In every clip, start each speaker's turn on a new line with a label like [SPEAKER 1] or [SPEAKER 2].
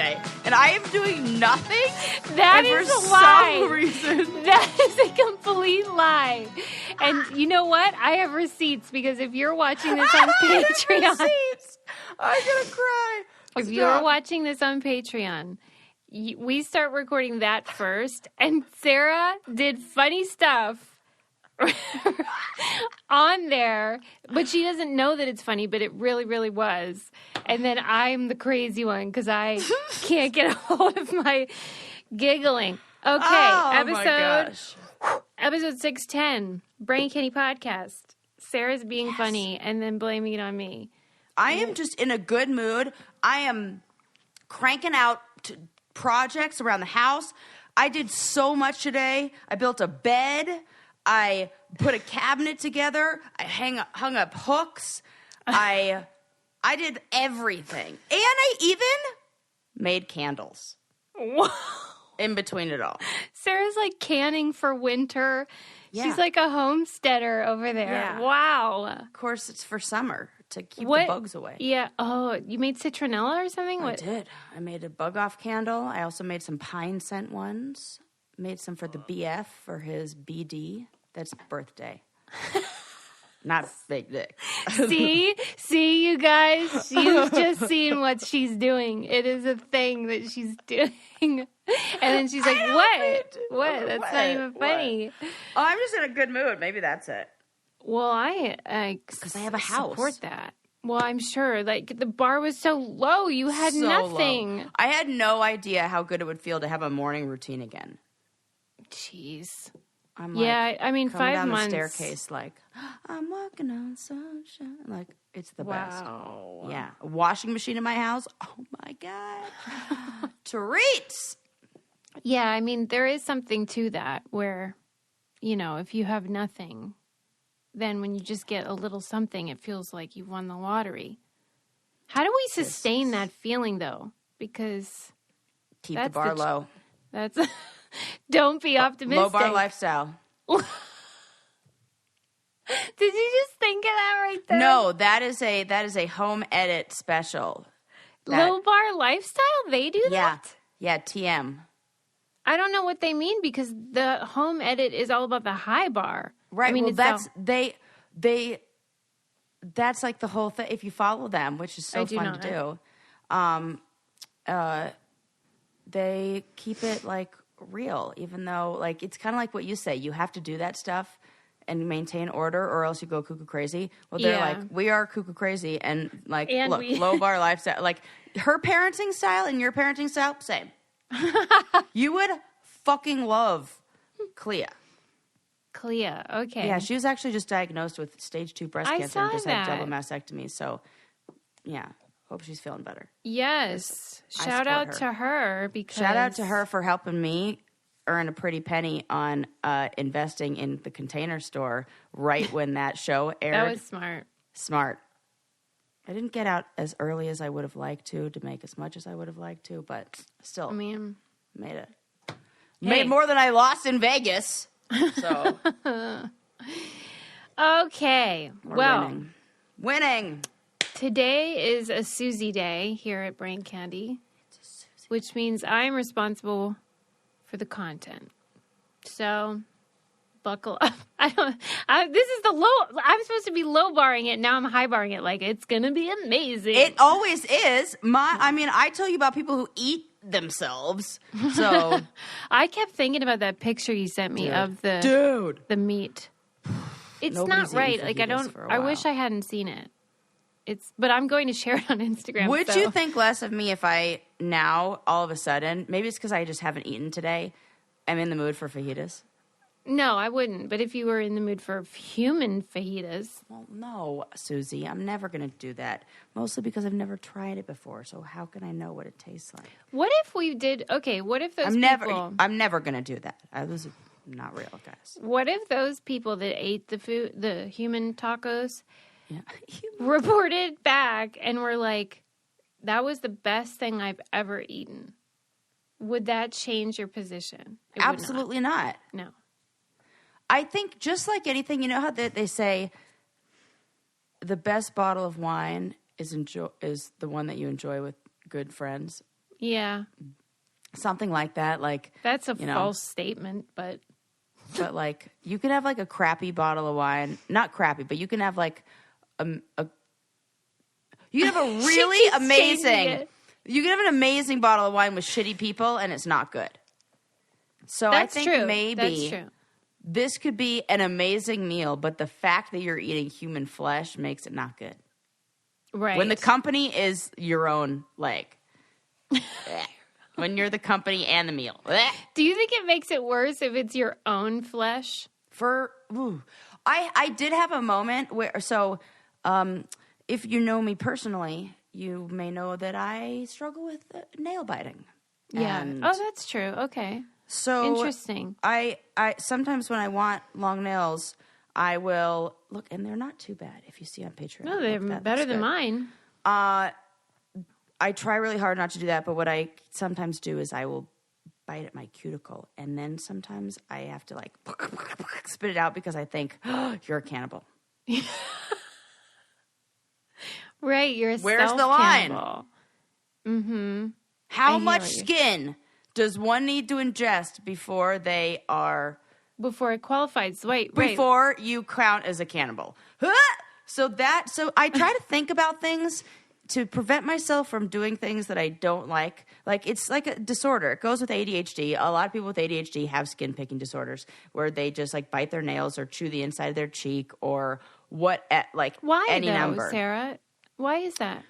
[SPEAKER 1] today, and I am doing nothing.
[SPEAKER 2] That
[SPEAKER 1] and
[SPEAKER 2] is
[SPEAKER 1] for
[SPEAKER 2] a lie.
[SPEAKER 1] some reason,
[SPEAKER 2] That is a complete lie. And you know what? I have receipts because if you're watching this on Patreon,
[SPEAKER 1] I'm gonna cry.
[SPEAKER 2] if you're watching this on Patreon, we start recording that first, and Sarah did funny stuff on there, but she doesn't know that it's funny, but it really, really was. And then I'm the crazy one because I can't get a hold of my giggling. Okay, episode 610, Brain Candy Podcast. Sarah's being funny and then blaming it on me.
[SPEAKER 1] I am just in a good mood. I am cranking out projects around the house. I did so much today. I built a bed. I put a cabinet together. I hung up hooks. I did everything. And I even made candles.
[SPEAKER 2] Whoa.
[SPEAKER 1] In between it all.
[SPEAKER 2] Sarah's like canning for winter.
[SPEAKER 1] Yeah.
[SPEAKER 2] She's like a homesteader over there.
[SPEAKER 1] Yeah.
[SPEAKER 2] Wow.
[SPEAKER 1] Of course, it's for summer to keep the bugs away.
[SPEAKER 2] Yeah. Oh, you made citronella or something?
[SPEAKER 1] I did. I made a bug-off candle. I also made some pine scent ones. Made some for the BF for his BD. That's birthday. Not big dick.
[SPEAKER 2] See, you guys? You've just seen what she's doing. It is a thing that she's doing. And then she's like, what? What? That's not even funny.
[SPEAKER 1] Oh, I'm just in a good mood. Maybe that's it.
[SPEAKER 2] Well, I
[SPEAKER 1] because I have a house.
[SPEAKER 2] Support that. Well, I'm sure. Like, the bar was so low. You had nothing.
[SPEAKER 1] Low. I had no idea how good it would feel to have a morning routine again.
[SPEAKER 2] Jeez.
[SPEAKER 1] I'm like,
[SPEAKER 2] I mean, 5
[SPEAKER 1] down
[SPEAKER 2] months.
[SPEAKER 1] The staircase, like, I'm walking on sunshine. Like, it's the best. Yeah. A washing machine in my house. Oh, my God. Treats.
[SPEAKER 2] Yeah, I mean, there is something to that where, if you have nothing, then when you just get a little something, it feels like you won the lottery. How do we sustain that feeling, though? Because
[SPEAKER 1] keep the bar low.
[SPEAKER 2] That's don't be optimistic.
[SPEAKER 1] Low bar lifestyle.
[SPEAKER 2] Did you just think of that right there?
[SPEAKER 1] No, that is a home edit special.
[SPEAKER 2] Low bar lifestyle? They do that?
[SPEAKER 1] Yeah, TM.
[SPEAKER 2] I don't know what they mean because the home edit is all about the high bar.
[SPEAKER 1] Right. I mean, well, that's like the whole thing. If you follow them, which is so fun to do, they keep it like real, even though like it's kind of like what you say. You have to do that stuff and maintain order, or else you go cuckoo crazy. Well, they're like, we are cuckoo crazy, and like, look, low bar lifestyle. Like her parenting style and your parenting style, same. You would fucking love Clea,
[SPEAKER 2] okay.
[SPEAKER 1] Yeah, she was actually just diagnosed with stage 2 breast cancer and just had double mastectomy. So, yeah, hope she's feeling better.
[SPEAKER 2] Yes, shout out to her
[SPEAKER 1] for helping me earn a pretty penny on investing in the Container Store right when that show aired.
[SPEAKER 2] That was smart.
[SPEAKER 1] I didn't get out as early as I would have liked to make as much as I would have liked to, but still, made it. Made more than I lost in Vegas. So,
[SPEAKER 2] okay.
[SPEAKER 1] Winning.
[SPEAKER 2] Today is a Susie day here at Brain Candy, which means I'm responsible for the content. So, buckle up. This is the low. I'm supposed to be low barring it. Now I'm high barring it. Like it's gonna be amazing.
[SPEAKER 1] It always is. I tell you about people who eat themselves. So
[SPEAKER 2] I kept thinking about that picture you sent me of the meat. It's not right. Like I wish I hadn't seen it. But I'm going to share it on Instagram.
[SPEAKER 1] Would you think less of me if I now all of a sudden, maybe it's because I just haven't eaten today, I'm in the mood for fajitas?
[SPEAKER 2] No, I wouldn't. But if you were in the mood for human fajitas.
[SPEAKER 1] Well, no, Susie. I'm never going to do that. Mostly because I've never tried it before. So how can I know what it tastes like?
[SPEAKER 2] What if we did... Okay, what if those
[SPEAKER 1] I'm never going to do that. Those are not real, guys.
[SPEAKER 2] What if those people that ate the human tacos reported back and were like, that was the best thing I've ever eaten? Would that change your position?
[SPEAKER 1] Absolutely not.
[SPEAKER 2] No.
[SPEAKER 1] I think just like anything, you know how they say the best bottle of wine is the one that you enjoy with good friends?
[SPEAKER 2] Yeah.
[SPEAKER 1] Something like that. Like,
[SPEAKER 2] that's a false statement, but
[SPEAKER 1] like you can have like a crappy bottle of wine. Not crappy, but you can have like you can have a really amazing. You can have an amazing bottle of wine with shitty people, and it's not good. So
[SPEAKER 2] that's
[SPEAKER 1] I think
[SPEAKER 2] true.
[SPEAKER 1] maybe this could be an amazing meal, but the fact that you're eating human flesh makes it not good.
[SPEAKER 2] Right.
[SPEAKER 1] When the company is your own leg. When you're the company and the meal.
[SPEAKER 2] Do you think it makes it worse if it's your own flesh?
[SPEAKER 1] I did have a moment where, if you know me personally, you may know that I struggle with nail biting.
[SPEAKER 2] Yeah. That's true. Okay.
[SPEAKER 1] So
[SPEAKER 2] interesting.
[SPEAKER 1] I sometimes when I want long nails, I will look, and they're not too bad if you see on Patreon.
[SPEAKER 2] No, they're better than mine.
[SPEAKER 1] I try really hard not to do that, but what I sometimes do is I will bite at my cuticle, and then sometimes I have to like spit it out because I think, you're a cannibal.
[SPEAKER 2] Right, you're a
[SPEAKER 1] Where's the line?
[SPEAKER 2] Mm-hmm.
[SPEAKER 1] How much skin does one need to ingest before it
[SPEAKER 2] qualifies? Right.
[SPEAKER 1] Before you count as a cannibal. So I try to think about things to prevent myself from doing things that I don't like. Like, it's like a disorder. It goes with ADHD. A lot of people with ADHD have skin picking disorders where they just like bite their nails or chew the inside of their cheek or
[SPEAKER 2] why
[SPEAKER 1] any
[SPEAKER 2] though,
[SPEAKER 1] number.
[SPEAKER 2] Sarah? Why is that?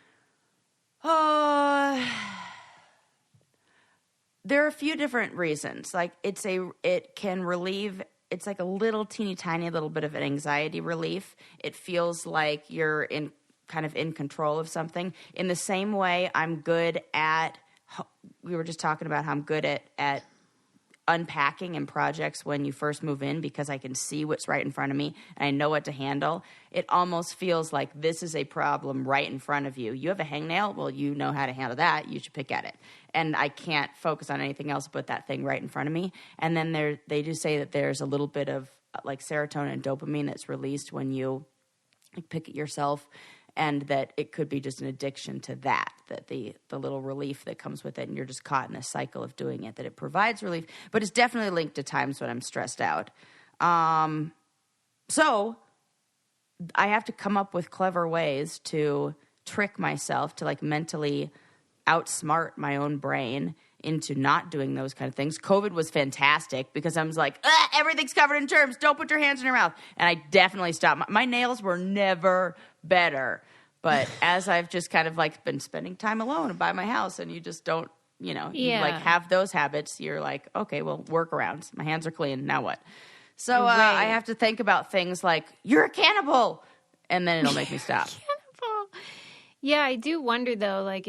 [SPEAKER 1] There are a few different reasons. Like, it can relieve. It's like a little teeny tiny little bit of an anxiety relief. It feels like you're in control of something. In the same way, I'm good at. We were just talking about how I'm good at unpacking in projects when you first move in because I can see what's right in front of me and I know what to handle. It almost feels like this is a problem right in front of you. You have a hangnail? Well, you know how to handle that. You should pick at it. And I can't focus on anything else but that thing right in front of me. And then they do say that there's a little bit of like serotonin and dopamine that's released when you pick at yourself, and that it could be just an addiction to that the little relief that comes with it, and you're just caught in a cycle of doing it, that it provides relief. But it's definitely linked to times when I'm stressed out. So I have to come up with clever ways to trick myself to like mentally outsmart my own brain into not doing those kind of things. COVID was fantastic because I was like, everything's covered in germs. Don't put your hands in your mouth. And I definitely stopped. My nails were never better. But as I've just kind of like been spending time alone by my house, and you just don't, you like have those habits, you're like, okay, well, workarounds. My hands are clean. Now what? So I have to think about things like, you're a cannibal. And then it'll make me stop.
[SPEAKER 2] Cannibal. Yeah, I do wonder though, like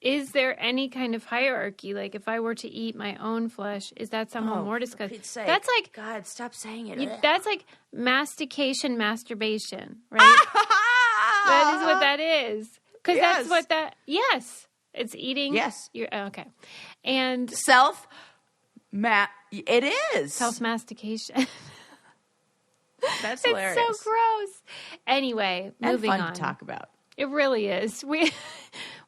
[SPEAKER 2] is there any kind of hierarchy? Like, if I were to eat my own flesh, is that somehow more disgusting?
[SPEAKER 1] That's like, God, stop saying it.
[SPEAKER 2] That's like mastication, masturbation, right? That is what that is. Because that's what that. Yes, it's eating.
[SPEAKER 1] Yes.
[SPEAKER 2] Okay, and
[SPEAKER 1] it is
[SPEAKER 2] self-mastication.
[SPEAKER 1] That's hilarious.
[SPEAKER 2] It's so gross. Anyway, moving on.
[SPEAKER 1] Fun to talk about.
[SPEAKER 2] It really is.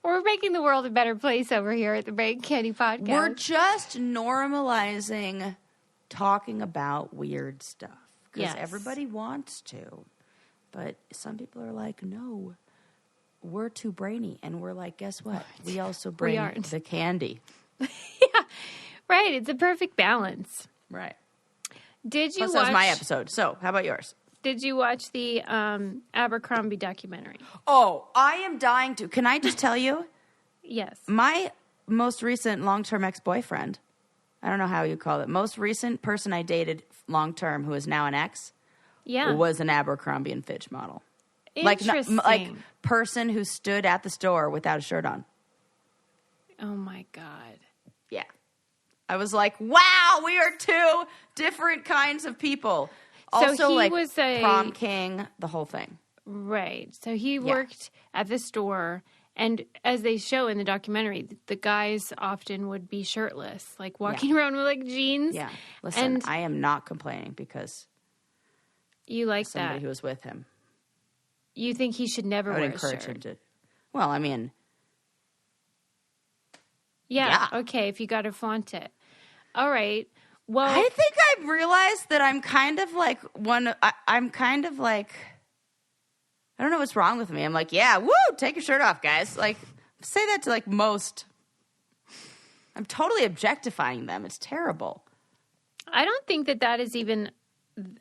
[SPEAKER 2] We're making the world a better place over here at the Brain Candy Podcast.
[SPEAKER 1] We're just normalizing talking about weird stuff. Because everybody wants to. But some people are like, no, we're too brainy. And we're like, guess what? We also bring the candy.
[SPEAKER 2] Yeah, right. It's a perfect balance.
[SPEAKER 1] Right.
[SPEAKER 2] Did you watch...
[SPEAKER 1] That was my episode. So, how about yours?
[SPEAKER 2] Did you watch the Abercrombie documentary?
[SPEAKER 1] Oh, I am dying to. Can I just tell you?
[SPEAKER 2] Yes.
[SPEAKER 1] My most recent long-term ex-boyfriend, I don't know how you call it, most recent person I dated long-term who is now an ex, was an Abercrombie & Fitch model.
[SPEAKER 2] Interesting.
[SPEAKER 1] Like person who stood at the store without a shirt on.
[SPEAKER 2] Oh, my God.
[SPEAKER 1] Yeah. I was like, wow, we are two different kinds of people. Also,
[SPEAKER 2] so he
[SPEAKER 1] like
[SPEAKER 2] was
[SPEAKER 1] prom king, the whole thing.
[SPEAKER 2] Right. So he worked at the store, and as they show in the documentary, the guys often would be shirtless, like walking around with like jeans.
[SPEAKER 1] Yeah. Listen, I am not complaining because
[SPEAKER 2] you like
[SPEAKER 1] somebody who was with him.
[SPEAKER 2] You think he should never wear a shirt?
[SPEAKER 1] Him to. Well, I mean,
[SPEAKER 2] Yeah. Okay. If you got to flaunt it. All right. Well,
[SPEAKER 1] I think I've realized that I'm kind of like I'm kind of like, I don't know what's wrong with me. I'm like, yeah, woo, take your shirt off, guys. Like, say that to like most. I'm totally objectifying them. It's terrible.
[SPEAKER 2] I don't think that is even.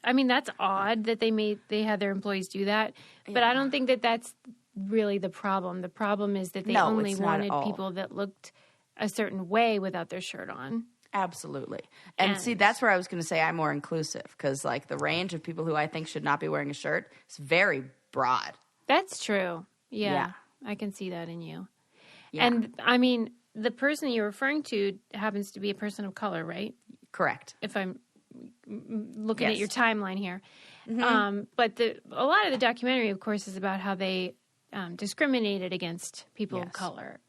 [SPEAKER 2] I mean, that's odd that they had their employees do that, but I don't think that that's really the problem. The problem is that they only wanted people that looked a certain way without their shirt on.
[SPEAKER 1] Absolutely. And see, that's where I was going to say I'm more inclusive, because like the range of people who I think should not be wearing a shirt is very broad.
[SPEAKER 2] That's true. Yeah. I can see that in you.
[SPEAKER 1] Yeah.
[SPEAKER 2] And I mean, the person you're referring to happens to be a person of color, right?
[SPEAKER 1] Correct.
[SPEAKER 2] If I'm looking at your timeline here.
[SPEAKER 1] Mm-hmm.
[SPEAKER 2] But a lot of the documentary, of course, is about how they discriminated against people of color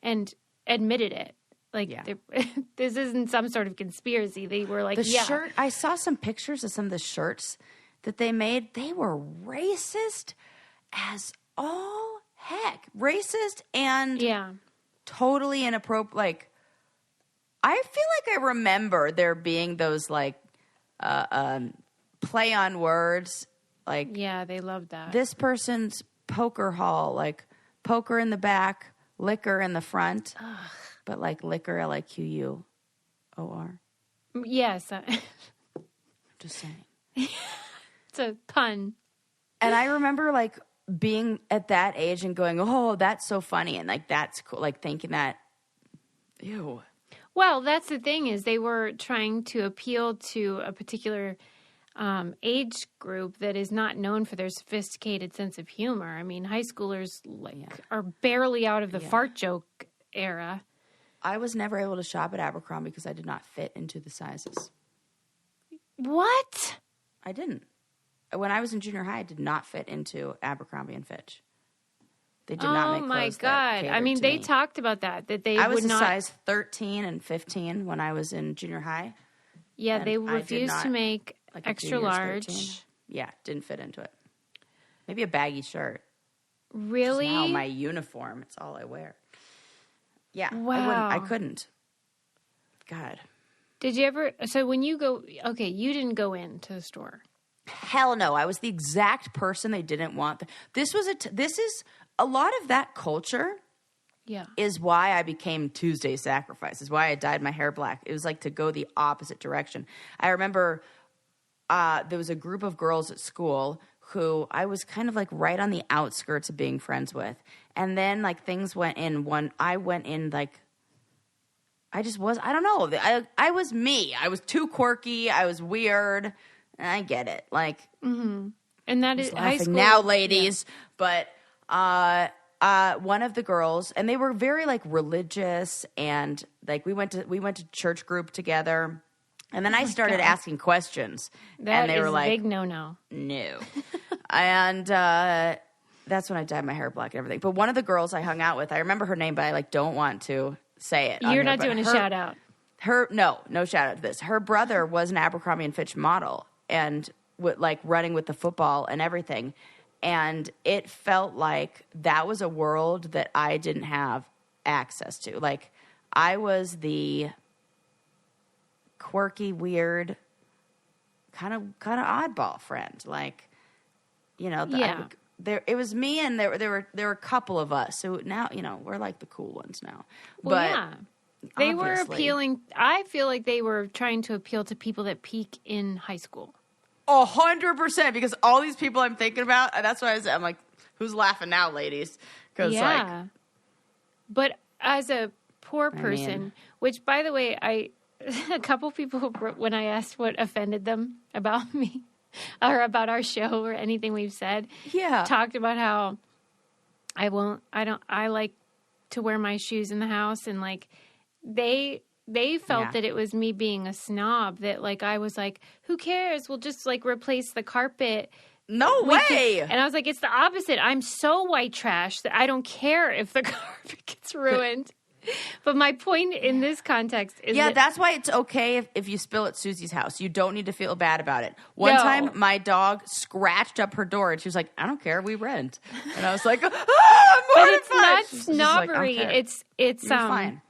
[SPEAKER 2] and admitted it. Like, this isn't some sort of conspiracy. They were like,
[SPEAKER 1] shirt, I saw some pictures of some of the shirts that they made. They were racist as all heck. Racist and totally inappropriate. Like, I feel like I remember there being those, like, play on words. Like,
[SPEAKER 2] yeah, they loved that.
[SPEAKER 1] This person's poker hall, like, poker in the back, liquor in the front. Ugh. But like liquor, L-I-Q-U-O-R.
[SPEAKER 2] Yes.
[SPEAKER 1] Just saying.
[SPEAKER 2] It's a pun.
[SPEAKER 1] And I remember like being at that age and going, oh, that's so funny. And like, that's cool. Like thinking that, ew.
[SPEAKER 2] Well, that's the thing is they were trying to appeal to a particular age group that is not known for their sophisticated sense of humor. I mean, high schoolers are barely out of the fart joke era.
[SPEAKER 1] I was never able to shop at Abercrombie because I did not fit into the sizes.
[SPEAKER 2] What?
[SPEAKER 1] I didn't. When I was in junior high, I did not fit into Abercrombie and Fitch. They did not make clothes. Oh my God.
[SPEAKER 2] I mean, they talked about that they would not.
[SPEAKER 1] I was a size 13 and 15 when I was in junior high.
[SPEAKER 2] Yeah, they refused to make
[SPEAKER 1] like
[SPEAKER 2] extra large.
[SPEAKER 1] 13. Yeah, didn't fit into it. Maybe a baggy shirt.
[SPEAKER 2] Really?
[SPEAKER 1] Now my uniform. It's all I wear. Yeah.
[SPEAKER 2] Wow.
[SPEAKER 1] I couldn't. God.
[SPEAKER 2] Did you ever? So when you go, okay, you didn't go into the store.
[SPEAKER 1] Hell no. I was the exact person they didn't want. This is a lot of that culture.
[SPEAKER 2] Yeah.
[SPEAKER 1] Is why I became Tuesday Sacrifice. Is why I dyed my hair black. It was like to go the opposite direction. I remember there was a group of girls at school who I was kind of like right on the outskirts of being friends with. And then like things went in I went in like, I just was, I don't know. I was me. I was too quirky. I was weird. And I get it. Like,
[SPEAKER 2] and that is high school
[SPEAKER 1] now, ladies. Yeah. But one of the girls, and they were very like religious, and like we went to church group together. And then I started asking questions.
[SPEAKER 2] That
[SPEAKER 1] and they
[SPEAKER 2] is
[SPEAKER 1] were like,
[SPEAKER 2] big no.
[SPEAKER 1] And that's when I dyed my hair black and everything. But one of the girls I hung out with, I remember her name, but I like don't want to say it.
[SPEAKER 2] You're not doing a shout out.
[SPEAKER 1] No shout out to this. Her brother was an Abercrombie and Fitch model and like running with the football and everything. And it felt like that was a world that I didn't have access to. Like I was the quirky, weird, kind of oddball friend. Like, you know, it was me, and there were a couple of us who now, you know, we're like the cool ones now.
[SPEAKER 2] Well,
[SPEAKER 1] but
[SPEAKER 2] yeah. They were appealing. I feel like they were trying to appeal to people that peak in high school.
[SPEAKER 1] 100%, because all these people I'm thinking about, that's why I'm like, who's laughing now, ladies? Because
[SPEAKER 2] but as a poor person, which by the way, a couple people when I asked what offended them about me or about our show or anything we've said, talked about how I like to wear my shoes in the house, and like they felt that it was me being a snob, that like I was like, who cares? We'll just like replace the carpet.
[SPEAKER 1] No way.
[SPEAKER 2] And I was like, it's the opposite. I'm so white trash that I don't care if the carpet gets ruined. But my point in this context is
[SPEAKER 1] that's why it's okay if you spill at Susie's house. You don't need to feel bad about it. One time, my dog scratched up her door, and she was like, I don't care, we rent. And I was like, I'm mortified.
[SPEAKER 2] But it's not snobbery.
[SPEAKER 1] Like,
[SPEAKER 2] it's
[SPEAKER 1] fine.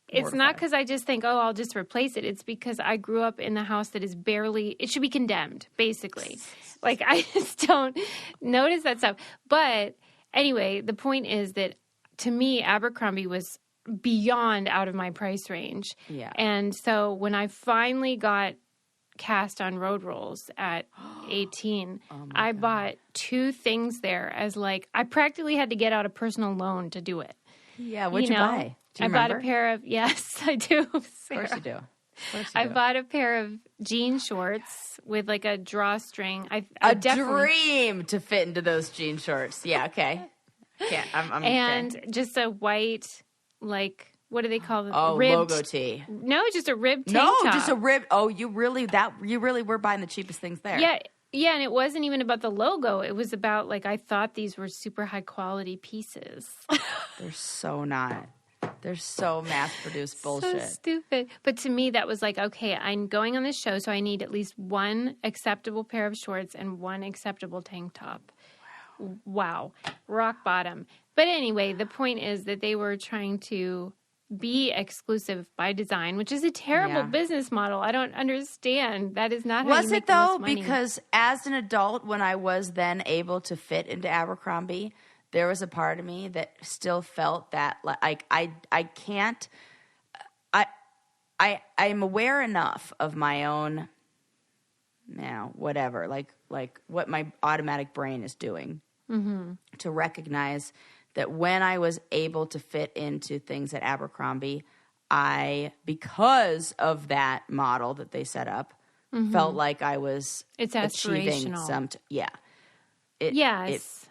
[SPEAKER 2] It's not because I just think, oh, I'll just replace it. It's because I grew up in the house that is barely, it should be condemned, basically. Like, I just don't notice that stuff. But anyway, the point is that to me, Abercrombie was beyond out of my price range.
[SPEAKER 1] Yeah.
[SPEAKER 2] And so when I finally got cast on road rolls at 18, I bought 2 things there as like, I practically had to get out a personal loan to do it.
[SPEAKER 1] Yeah, what'd you buy? Do you
[SPEAKER 2] I
[SPEAKER 1] remember?
[SPEAKER 2] bought a pair of, yes, I do.
[SPEAKER 1] Of course you do.
[SPEAKER 2] I bought a pair of jean shorts with like a drawstring.
[SPEAKER 1] A dream to fit into those jean shorts. Yeah, okay. Yeah, I'm
[SPEAKER 2] and
[SPEAKER 1] okay.
[SPEAKER 2] just a white, like, what do they call it?
[SPEAKER 1] Logo tee.
[SPEAKER 2] No, just a ribbed tank top.
[SPEAKER 1] No, just a rib. Oh, you really were buying the cheapest things there.
[SPEAKER 2] Yeah, and it wasn't even about the logo. It was about, like, I thought these were super high-quality pieces.
[SPEAKER 1] They're so not. They're so mass-produced bullshit.
[SPEAKER 2] So stupid. But to me, that was like, okay, I'm going on this show, so I need at least one acceptable pair of shorts and one acceptable tank top. Wow. Rock bottom. But anyway, the point is that they were trying to be exclusive by design, which is a terrible business model. I don't understand. That is not how you make the most money.
[SPEAKER 1] Because as an adult, when I was then able to fit into Abercrombie, there was a part of me that still felt that like I can't. I'm aware enough of my own whatever, like what my automatic brain is doing to recognize that when I was able to fit into things at Abercrombie, because of that model that they set up, felt like I was achieving some.
[SPEAKER 2] Yes.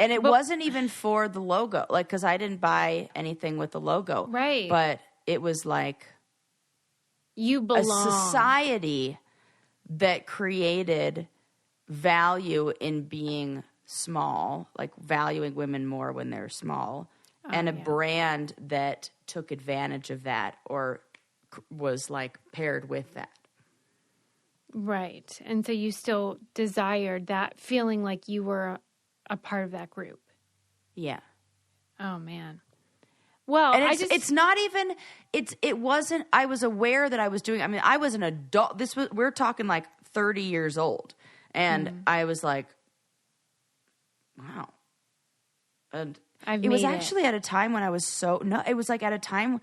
[SPEAKER 1] And it wasn't even for the logo, like, because I didn't buy anything with the logo.
[SPEAKER 2] Right.
[SPEAKER 1] But it was like
[SPEAKER 2] you belong.
[SPEAKER 1] A society that created value in being small, like valuing women more when they're small, and a brand that took advantage of that or was like paired with that.
[SPEAKER 2] Right. And so you still desired that feeling like you were a part of that group.
[SPEAKER 1] Yeah.
[SPEAKER 2] Oh, man. Well,
[SPEAKER 1] and it's not even, it wasn't, I was aware that I was doing, I mean, I was an adult, we're talking like 30 years old. And I was like, wow. And it was actually at a time when I was it was like at a time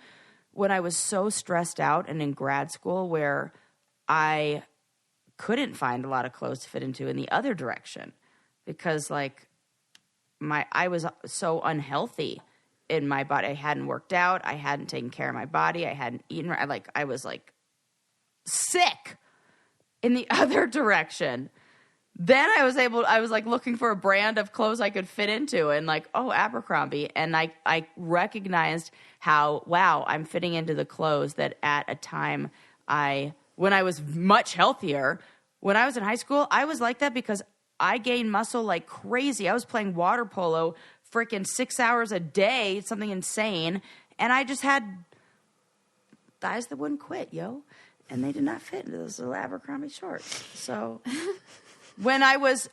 [SPEAKER 1] when I was so stressed out and in grad school where I couldn't find a lot of clothes to fit into in the other direction because like I was so unhealthy in my body. I hadn't worked out. I hadn't taken care of my body. I hadn't eaten right. I was like sick in the other direction. Then I was like looking for a brand of clothes I could fit into and like, oh, Abercrombie. And I recognized how, wow, I'm fitting into the clothes that at a time when I was much healthier, when I was in high school, I was like that because I gained muscle like crazy. I was playing water polo freaking 6 hours a day, something insane. And I just had thighs that wouldn't quit, yo. And they did not fit into those little Abercrombie shorts. So when I was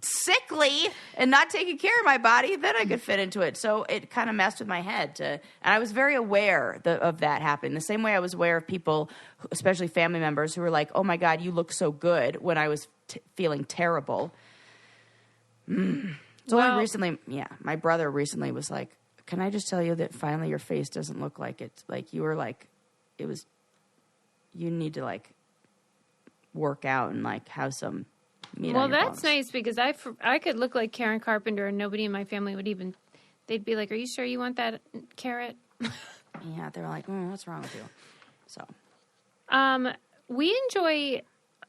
[SPEAKER 1] sickly and not taking care of my body, then I could fit into it. So it kind of messed with my head. And I was very aware of that happening. The same way I was aware of people, especially family members, who were like, oh, my God, you look so good when I was feeling terrible. So only recently, my brother recently was like, can I just tell you that finally your face doesn't look like it? Like you were like, it was, you need to like work out and like have some meat on your
[SPEAKER 2] that's
[SPEAKER 1] bones.
[SPEAKER 2] nice because I could look like Karen Carpenter and nobody in my family would even, they'd be like, are you sure you want that carrot?
[SPEAKER 1] Yeah, they were like, what's wrong with you? So.
[SPEAKER 2] We enjoy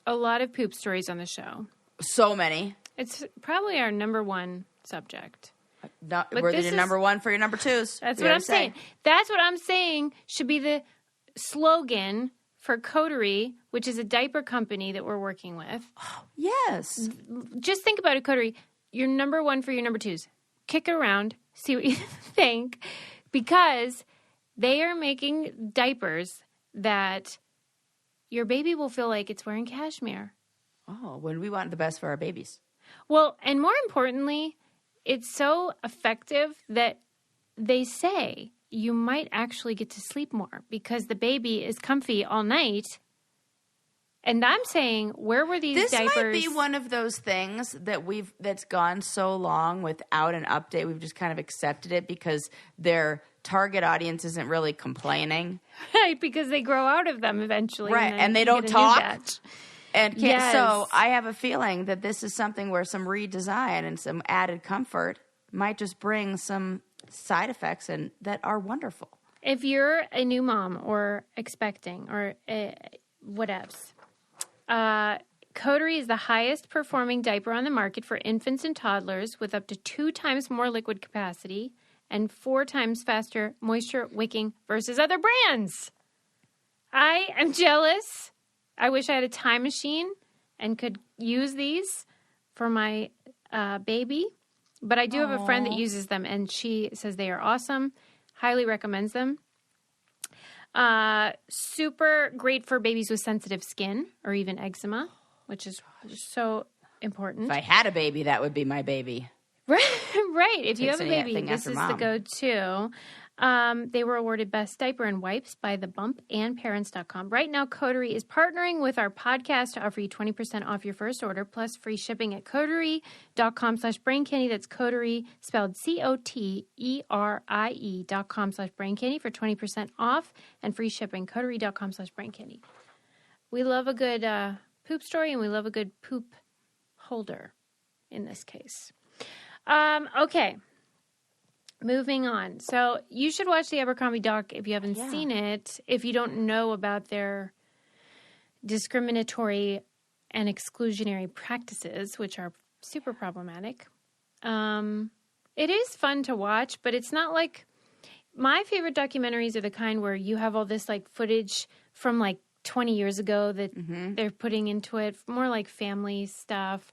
[SPEAKER 2] a lot of poop stories on the show.
[SPEAKER 1] So many.
[SPEAKER 2] It's probably our number one subject.
[SPEAKER 1] We're your number one for your number twos.
[SPEAKER 2] That's what I'm saying. That's what I'm saying should be the slogan for Coterie, which is a diaper company that we're working with.
[SPEAKER 1] Oh, yes.
[SPEAKER 2] Just think about it, Coterie. You're number one for your number twos. Kick it around. See what you think. Because they are making diapers that your baby will feel like it's wearing cashmere.
[SPEAKER 1] Oh, when we want the best for our babies.
[SPEAKER 2] Well, and more importantly, it's so effective that they say you might actually get to sleep more because the baby is comfy all night. And I'm saying, where were these diapers?
[SPEAKER 1] This might be one of those things that's gone so long without an update. We've just kind of accepted it because their target audience isn't really complaining.
[SPEAKER 2] Right, because they grow out of them eventually.
[SPEAKER 1] Right, and they don't talk. And so I have a feeling that this is something where some redesign and some added comfort might just bring some side effects and that are wonderful.
[SPEAKER 2] If you're a new mom or expecting or whatevs, Coterie is the highest performing diaper on the market for infants and toddlers with up to 2 times more liquid capacity and 4 times faster moisture wicking versus other brands. I am jealous. I wish I had a time machine and could use these for my baby. But I do have a friend that uses them, and she says they are awesome. Highly recommends them. Super great for babies with sensitive skin or even eczema, which is so important.
[SPEAKER 1] If I had a baby, that would be my baby.
[SPEAKER 2] Right. If you have a baby, this is the go-to. They were awarded Best Diaper and Wipes by The Bump and Parents.com. Right now, Coterie is partnering with our podcast to offer you 20% off your first order, plus free shipping at coterie.com/braincandy. That's Coterie, spelled COTERIE.com/braincandy for 20% off and free shipping. Coterie.com/braincandy. We love a good poop story, and we love a good poop holder in this case. Okay. Moving on. So you should watch the Abercrombie doc if you haven't seen it, if you don't know about their discriminatory and exclusionary practices, which are super problematic. It is fun to watch, but it's not like my favorite documentaries are the kind where you have all this like footage from like 20 years ago that they're putting into it, more like family stuff.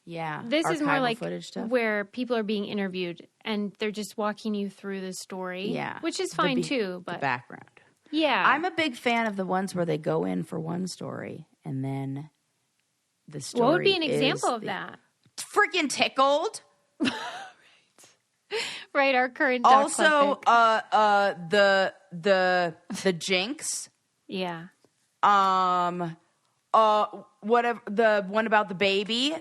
[SPEAKER 1] Yeah.
[SPEAKER 2] This is more like
[SPEAKER 1] stuff.
[SPEAKER 2] Where people are being interviewed and they're just walking you through the story.
[SPEAKER 1] Yeah.
[SPEAKER 2] Which is fine too. But
[SPEAKER 1] the background.
[SPEAKER 2] Yeah.
[SPEAKER 1] I'm a big fan of the ones where they go in for one story and then the story.
[SPEAKER 2] What would be an example of that?
[SPEAKER 1] Freaking Tickled.
[SPEAKER 2] Right, our current
[SPEAKER 1] Also, the Jinx.
[SPEAKER 2] Yeah.
[SPEAKER 1] Whatever, the one about the baby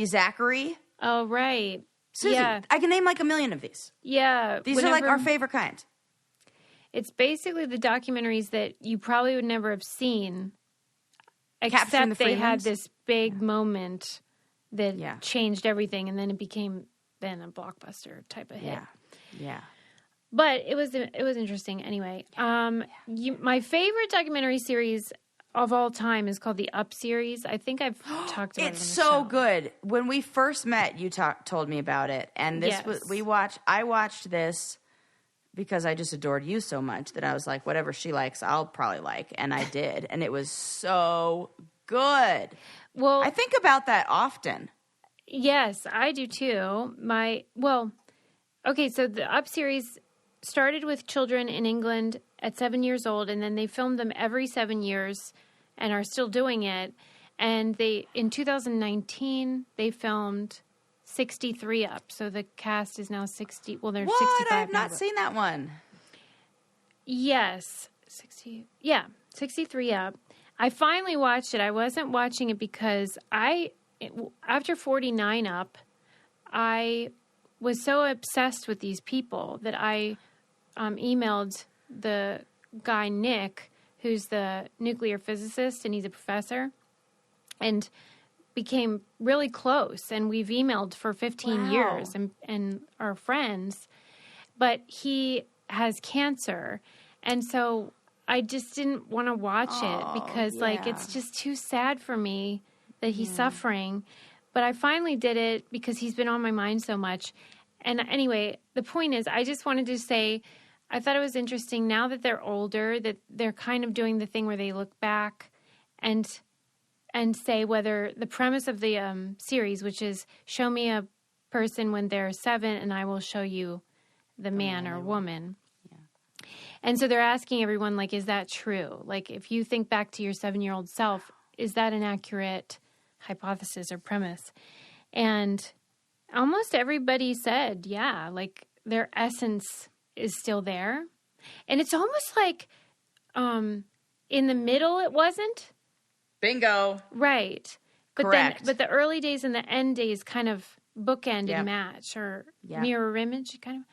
[SPEAKER 1] Zachary.
[SPEAKER 2] Oh, right.
[SPEAKER 1] Susie,
[SPEAKER 2] yeah.
[SPEAKER 1] I can name like a million of these.
[SPEAKER 2] Yeah.
[SPEAKER 1] These are like our favorite kind.
[SPEAKER 2] It's basically the documentaries that you probably would never have seen, except they had this big moment that changed everything, and then it became a blockbuster type of hit.
[SPEAKER 1] Yeah.
[SPEAKER 2] But it was interesting anyway. My favorite documentary series of all time is called the Up series. I think I've talked about it.
[SPEAKER 1] It's so good. When we first met, you told me about it, and I watched this because I just adored you so much that I was like, whatever she likes, I'll probably like, and I did, and it was so good. Well, I think about that often.
[SPEAKER 2] Yes, I do too. Okay, so the Up series started with children in England at 7 years old, and then they filmed them every 7 years and are still doing it. And in 2019, they filmed 63 Up. So the cast is now 60. Well, they're 65
[SPEAKER 1] What? I've
[SPEAKER 2] now,
[SPEAKER 1] not seen that one.
[SPEAKER 2] Yes. 63 Up. I finally watched it. I wasn't watching it because after 49 Up, I was so obsessed with these people that I emailed the guy, Nick, who's the nuclear physicist, and he's a professor, and became really close. And we've emailed for 15 years and are friends. But he has cancer. And so I just didn't want to watch it because, it's just too sad for me that he's suffering. But I finally did it because he's been on my mind so much. And anyway, the point is, I just wanted to say, I thought it was interesting now that they're older, that they're kind of doing the thing where they look back and say whether the premise of the series, which is show me a person when they're 7 and I will show you the man or woman. Yeah. And so they're asking everyone, like, is that true? Like, if you think back to your 7-year-old self, is that an accurate hypothesis or premise? And almost everybody said, yeah, like their essence is still there. And it's almost like in the middle it wasn't.
[SPEAKER 1] Bingo.
[SPEAKER 2] Right. But
[SPEAKER 1] Correct.
[SPEAKER 2] But the early days and the end days kind of bookend
[SPEAKER 1] Yep.
[SPEAKER 2] and match or
[SPEAKER 1] Yep.
[SPEAKER 2] mirror image kind of.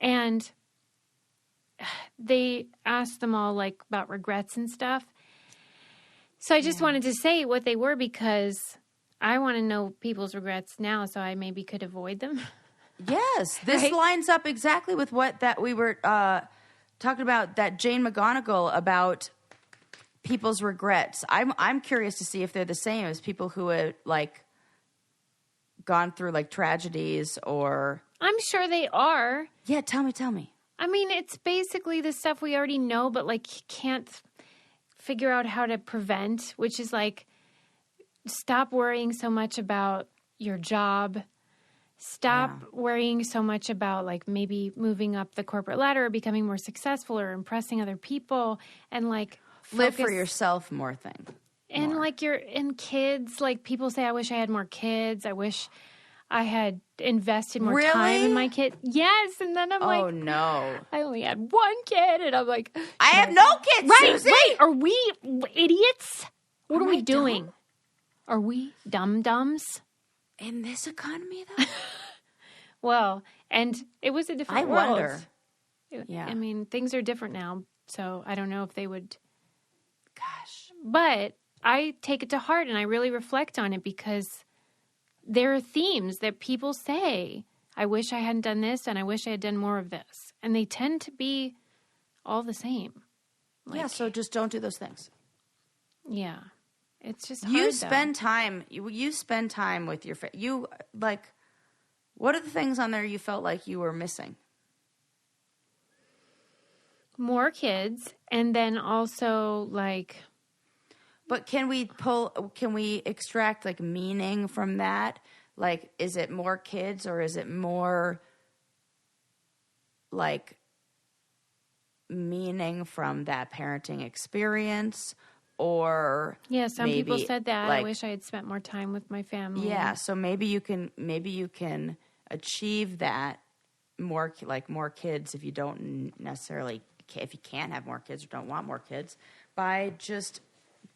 [SPEAKER 2] And they asked them all like about regrets and stuff. So I just wanted to say what they were because I want to know people's regrets now so I maybe could avoid them.
[SPEAKER 1] Yes, this
[SPEAKER 2] Right?
[SPEAKER 1] lines up exactly with what that we were talking about, that Jane McGonigal about people's regrets. I'm curious to see if they're the same as people who had like gone through like tragedies or.
[SPEAKER 2] I'm sure they are.
[SPEAKER 1] Yeah, tell me.
[SPEAKER 2] I mean, it's basically the stuff we already know, but like can't figure out how to prevent, which is like stop worrying so much about your job. Stop worrying so much about like maybe moving up the corporate ladder or becoming more successful or impressing other people and like
[SPEAKER 1] Live for
[SPEAKER 2] focus-
[SPEAKER 1] yourself more thing.
[SPEAKER 2] And like you're in kids, like people say, I wish I had more kids. I wish I had invested more time in my kid. Yes. And then I'm like,
[SPEAKER 1] Oh no.
[SPEAKER 2] I only had one kid. And I'm like,
[SPEAKER 1] I have no kids,
[SPEAKER 2] right,
[SPEAKER 1] Susie!
[SPEAKER 2] right. Are we idiots? What are we
[SPEAKER 1] I
[SPEAKER 2] doing?
[SPEAKER 1] dumb?
[SPEAKER 2] Are we dum-dums?
[SPEAKER 1] In this economy though?
[SPEAKER 2] Well, and it was a different
[SPEAKER 1] I
[SPEAKER 2] world.
[SPEAKER 1] wonder. Yeah.
[SPEAKER 2] I mean, things are different now, so I don't know if they would.
[SPEAKER 1] Gosh.
[SPEAKER 2] But I take it to heart and I really reflect on it because there are themes that people say, I wish I hadn't done this and I wish I had done more of this. And they tend to be all the same.
[SPEAKER 1] Yeah, so just don't do those things.
[SPEAKER 2] Yeah. It's just hard,
[SPEAKER 1] You
[SPEAKER 2] though.
[SPEAKER 1] spend time. You spend time with your. You like. What are the things on there you felt like you were missing?
[SPEAKER 2] More kids, and then also like.
[SPEAKER 1] But can we extract like meaning from that? Like, is it more kids or is it more like meaning from that parenting experience? Or
[SPEAKER 2] Yeah, some people
[SPEAKER 1] maybe,
[SPEAKER 2] said that.
[SPEAKER 1] like,
[SPEAKER 2] I wish I had spent more time with my family.
[SPEAKER 1] yeah, so maybe you can achieve that more kids if you don't necessarily, if you can't have more kids or don't want more kids, by just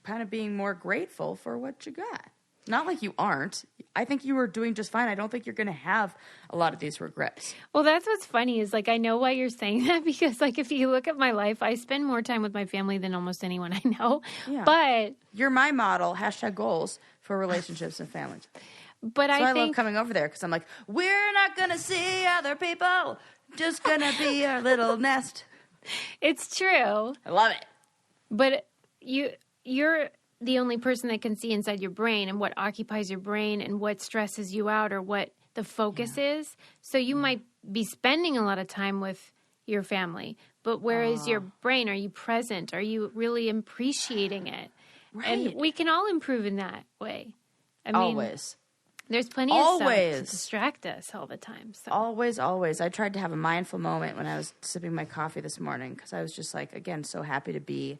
[SPEAKER 1] kind of being more grateful for what you got. Not like you aren't. I think you were doing just fine. I don't think you're going to have a lot of these regrets.
[SPEAKER 2] Well, that's what's funny is like I know why you're saying that because like if you look at my life, I spend more time with my family than almost anyone I know.
[SPEAKER 1] Yeah.
[SPEAKER 2] But
[SPEAKER 1] You're my model, #goals for relationships and families.
[SPEAKER 2] but
[SPEAKER 1] So I love
[SPEAKER 2] think
[SPEAKER 1] coming over there because I'm like, we're not going to see other people. Just going to be our little nest.
[SPEAKER 2] it's true.
[SPEAKER 1] I love it.
[SPEAKER 2] But you're the only person that can see inside your brain and what occupies your brain and what stresses you out or what the focus is. So you might be spending a lot of time with your family, but where is your brain? Are you present? Are you really appreciating it?
[SPEAKER 1] Right.
[SPEAKER 2] And we can all improve in that way. I mean,
[SPEAKER 1] Always.
[SPEAKER 2] there's plenty of stuff to
[SPEAKER 1] Always.
[SPEAKER 2] distract us all the time. So.
[SPEAKER 1] Always. I tried to have a mindful moment when I was sipping my coffee this morning because I was just like, again, so happy to be,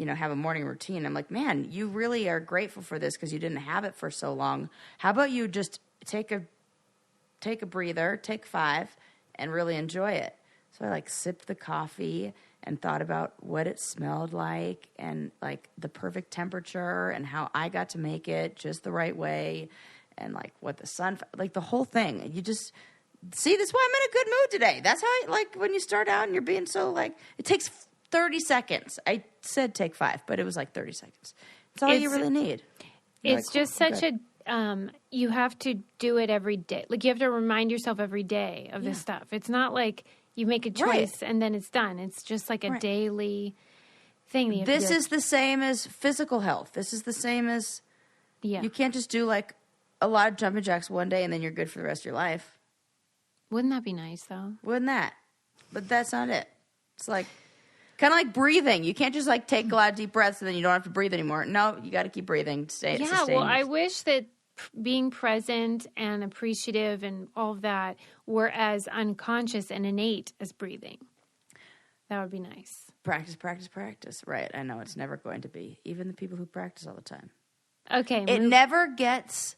[SPEAKER 1] have a morning routine. I'm like, man, you really are grateful for this because you didn't have it for so long. How about you just take a breather, take 5, and really enjoy it? So I sipped the coffee and thought about what it smelled like and the perfect temperature and how I got to make it just the right way and what the sun, the whole thing. You just see, that's why I'm in a good mood today. That's how when you start out and you're being so it takes 30 seconds. I said take 5, but it was 30 seconds. It's all you really need.
[SPEAKER 2] It's just such a, you have to do it every day. You have to remind yourself every day of this stuff. It's not like you make a choice and then it's done. It's just a daily thing. That you have
[SPEAKER 1] This
[SPEAKER 2] to do.
[SPEAKER 1] is the same as physical health. This is the same as, you can't just do a lot of jumping jacks one day and then you're good for the rest of your life.
[SPEAKER 2] Wouldn't that be nice though?
[SPEAKER 1] Wouldn't that? But that's not it. It's kind of like breathing. You can't just take a lot of deep breaths and then you don't have to breathe anymore. No, you got to keep breathing to stay.
[SPEAKER 2] Yeah, well, I wish that being present and appreciative and all of that were as unconscious and innate as breathing. That would be nice.
[SPEAKER 1] Practice. Right. I know it's never going to be. Even the people who practice all the time.
[SPEAKER 2] Okay.
[SPEAKER 1] It never gets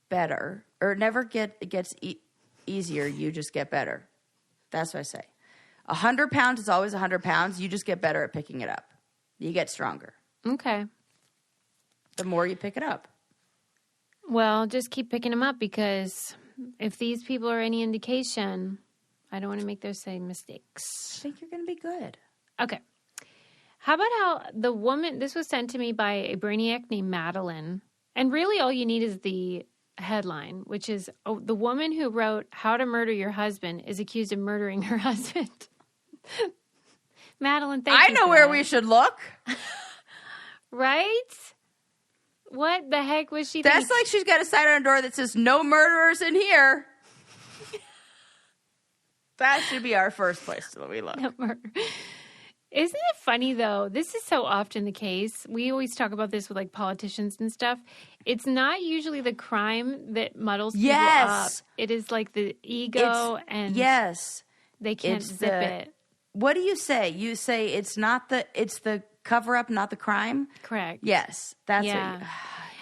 [SPEAKER 1] better or never gets easier. You just get better. That's what I say. 100 pounds is always 100 pounds. You just get better at picking it up. You get stronger.
[SPEAKER 2] Okay.
[SPEAKER 1] The more you pick it up.
[SPEAKER 2] Well, just keep picking them up because if these people are any indication, I don't want to make those same mistakes.
[SPEAKER 1] I think you're going to be good.
[SPEAKER 2] Okay. How about how the woman, this was sent to me by a brainiac named Madeline, and really all you need is the headline, which is the woman who wrote How to Murder Your Husband is accused of murdering her husband. Madeline, thank you.
[SPEAKER 1] I know where we should look.
[SPEAKER 2] Right? What the heck was she
[SPEAKER 1] That's
[SPEAKER 2] thinking?
[SPEAKER 1] like she's got a sign on her door that says, no murderers in here. That should be our first place that we look.
[SPEAKER 2] No murder. Isn't it funny, though? This is so often the case. We always talk about this with, like, politicians and stuff. It's not usually the crime that muddles people up. It is, like, the ego and they can't zip it.
[SPEAKER 1] What do you say? You say it's the cover-up, not the crime?
[SPEAKER 2] Correct.
[SPEAKER 1] Yes. That's it.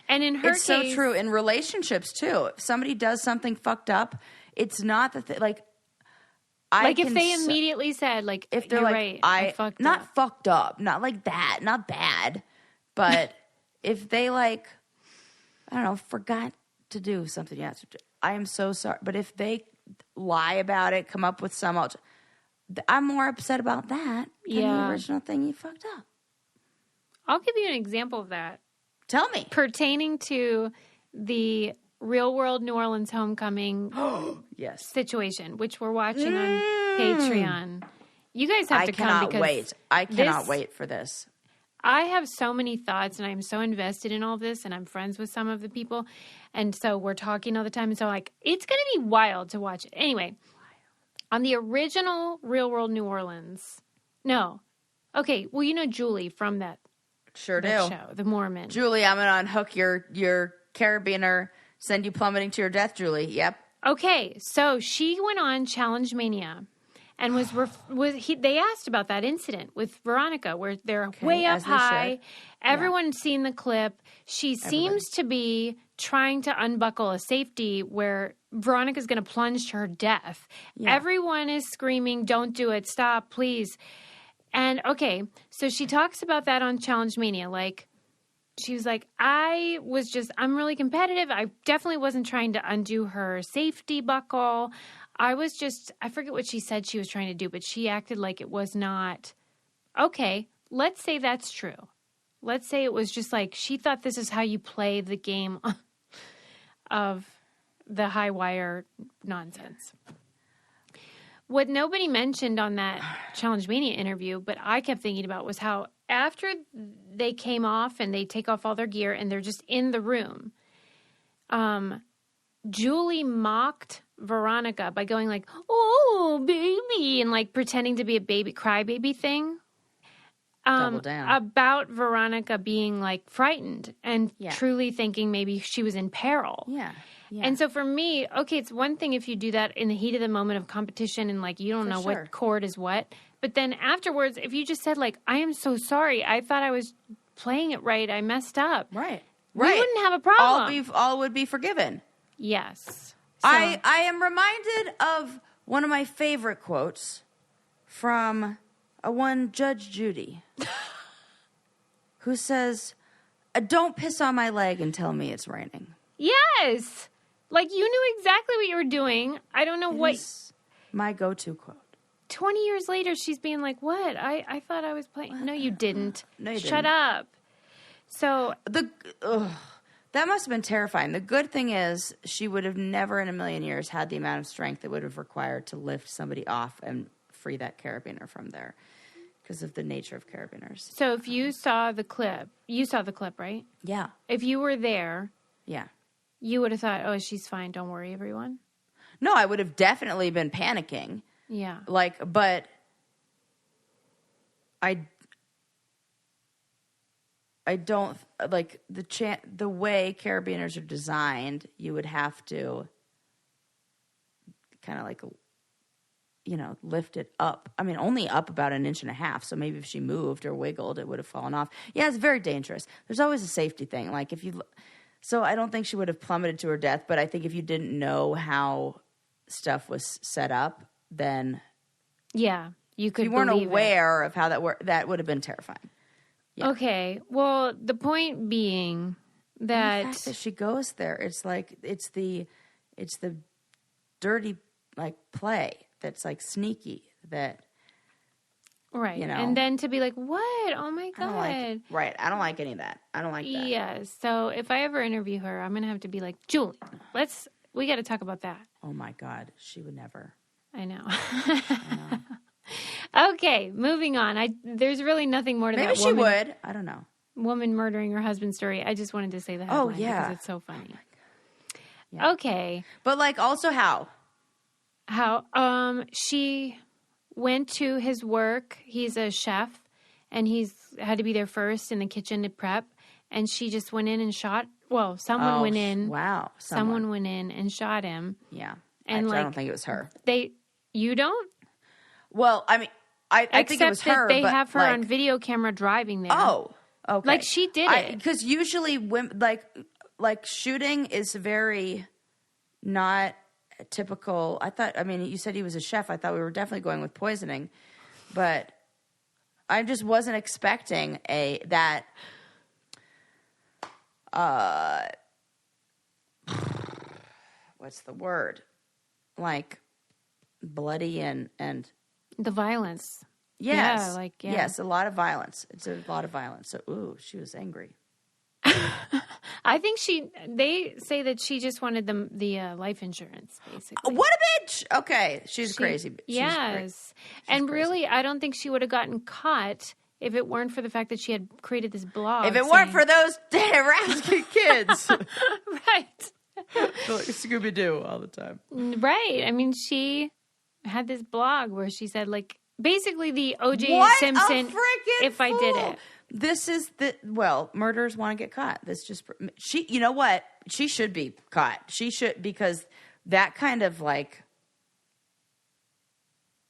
[SPEAKER 2] And in her
[SPEAKER 1] case...
[SPEAKER 2] It's
[SPEAKER 1] so true. In relationships, too. If somebody does something fucked up, it's not the like...
[SPEAKER 2] if they immediately said, like, if they're like, right, I fucked
[SPEAKER 1] not
[SPEAKER 2] up.
[SPEAKER 1] Fucked up, not like that, not bad, but if they like, I don't know, forgot to do something yesterday, I am so sorry. But if they lie about it, come up with some else, I'm more upset about that than the original thing you fucked up.
[SPEAKER 2] I'll give you an example of that.
[SPEAKER 1] Tell me.
[SPEAKER 2] Pertaining to the Real World New Orleans Homecoming situation, which we're watching on Patreon. You guys have to come because
[SPEAKER 1] I cannot wait for this.
[SPEAKER 2] I have so many thoughts and I'm so invested in all this and I'm friends with some of the people. And so we're talking all the time. And so it's going to be wild to watch it. Anyway, on the original Real World New Orleans. No. Okay. Well, you know Julie from that show, The Mormon.
[SPEAKER 1] Julie, I'm going to unhook your carabiner. Send you plummeting to your death, Julie. Yep.
[SPEAKER 2] Okay, so she went on Challenge Mania, and they asked about that incident with Veronica, where they're way up high. Everyone's seen the clip. She seems to be trying to unbuckle a safety where Veronica's going to plunge to her death. Yeah. Everyone is screaming, "Don't do it! Stop, please!" And okay, so she talks about that on Challenge Mania, like. She was like, I'm really competitive. I definitely wasn't trying to undo her safety buckle. I forget what she said she was trying to do, but she acted like it was not. Okay, let's say that's true. Let's say it was just like she thought this is how you play the game of the high wire nonsense. What nobody mentioned on that Challenge Mania interview, but I kept thinking about was how after they came off and they take off all their gear and they're just in the room, Julie mocked Veronica by going like, "Oh, baby," and like pretending to be a baby crybaby thing.
[SPEAKER 1] Double down.
[SPEAKER 2] About Veronica being like frightened and truly thinking maybe she was in peril. Yeah. And so for me, okay, it's one thing if you do that in the heat of the moment of competition and like you don't know what chord is what. But then afterwards, if you just said like, "I am so sorry. I thought I was playing it right. I messed up."
[SPEAKER 1] Right.
[SPEAKER 2] We wouldn't have a problem.
[SPEAKER 1] All would be forgiven.
[SPEAKER 2] Yes.
[SPEAKER 1] So. I am reminded of one of my favorite quotes from one Judge Judy, who says, "Don't piss on my leg and tell me it's raining."
[SPEAKER 2] Yes. Like, you knew exactly what you were doing. I don't know what...
[SPEAKER 1] my go-to quote.
[SPEAKER 2] 20 years later, she's being like, "What? I thought I was playing..." No, you didn't.
[SPEAKER 1] No, you didn't.
[SPEAKER 2] Shut up. So...
[SPEAKER 1] that must have been terrifying. The good thing is she would have never in a million years had the amount of strength that would have required to lift somebody off and free that carabiner from there because of the nature of carabiners.
[SPEAKER 2] So if you saw the clip, right?
[SPEAKER 1] Yeah.
[SPEAKER 2] If you were there...
[SPEAKER 1] Yeah.
[SPEAKER 2] You would have thought, "Oh, she's fine. Don't worry, everyone."
[SPEAKER 1] No, I would have definitely been panicking.
[SPEAKER 2] Yeah.
[SPEAKER 1] But I don't like the way carabiners are designed. You would have to kind of like, lift it up. I mean, only up about 1.5 inches. So maybe if she moved or wiggled, it would have fallen off. Yeah, it's very dangerous. There's always a safety thing. Like so I don't think she would have plummeted to her death. But I think if you didn't know how stuff was set up, then
[SPEAKER 2] you could
[SPEAKER 1] If you weren't
[SPEAKER 2] believe
[SPEAKER 1] aware of how that worked, that would have been terrifying. Yeah.
[SPEAKER 2] Okay. Well, the point being that,
[SPEAKER 1] the fact that she goes there, it's like it's the dirty like play that's like sneaky that.
[SPEAKER 2] right.
[SPEAKER 1] You know.
[SPEAKER 2] And then to be like, what? Oh my God.
[SPEAKER 1] I don't like any of that. I don't like that.
[SPEAKER 2] Yeah. So if I ever interview her, I'm going to have to be like, Julie, we got to talk about that.
[SPEAKER 1] Oh my God. She would never.
[SPEAKER 2] I know. Okay. Moving on. There's really nothing more to
[SPEAKER 1] Maybe
[SPEAKER 2] that
[SPEAKER 1] she would. I don't know.
[SPEAKER 2] woman murdering her husband's story. I just wanted to say the headline because it's so funny. Yeah. Okay.
[SPEAKER 1] But like also how?
[SPEAKER 2] She went to his work. He's a chef and he's had to be there first in the kitchen to prep. And she just went in and shot. Well, someone went in.
[SPEAKER 1] Wow.
[SPEAKER 2] Someone went in and shot him.
[SPEAKER 1] Yeah.
[SPEAKER 2] And
[SPEAKER 1] I don't think it was her.
[SPEAKER 2] You don't?
[SPEAKER 1] Well, I mean, I think it was her.
[SPEAKER 2] Except that they
[SPEAKER 1] but
[SPEAKER 2] have her
[SPEAKER 1] like,
[SPEAKER 2] on video camera driving there.
[SPEAKER 1] Oh, okay.
[SPEAKER 2] Like she did it.
[SPEAKER 1] Because usually women, like shooting is very not typical. You said he was a chef. I thought we were definitely going with poisoning. But I just wasn't expecting that what's the word? Like bloody and
[SPEAKER 2] the violence.
[SPEAKER 1] yes.
[SPEAKER 2] Yeah.
[SPEAKER 1] Yes, a lot of violence. It's a lot of violence. So she was angry.
[SPEAKER 2] I think they say that she just wanted the life insurance, basically.
[SPEAKER 1] What a bitch! Okay, she's crazy.
[SPEAKER 2] Yes. And crazy. Really, I don't think she would have gotten caught if it weren't for the fact that she had created this blog.
[SPEAKER 1] If it weren't for those rascal kids.
[SPEAKER 2] Right.
[SPEAKER 1] Like Scooby-Doo all the time.
[SPEAKER 2] Right. I mean, she had this blog where she said, like, basically the O.J.
[SPEAKER 1] What
[SPEAKER 2] Simpson,
[SPEAKER 1] a freaking
[SPEAKER 2] if I did it.
[SPEAKER 1] This is murderers want to get caught. You know what? She should be caught. She should, because that kind of like,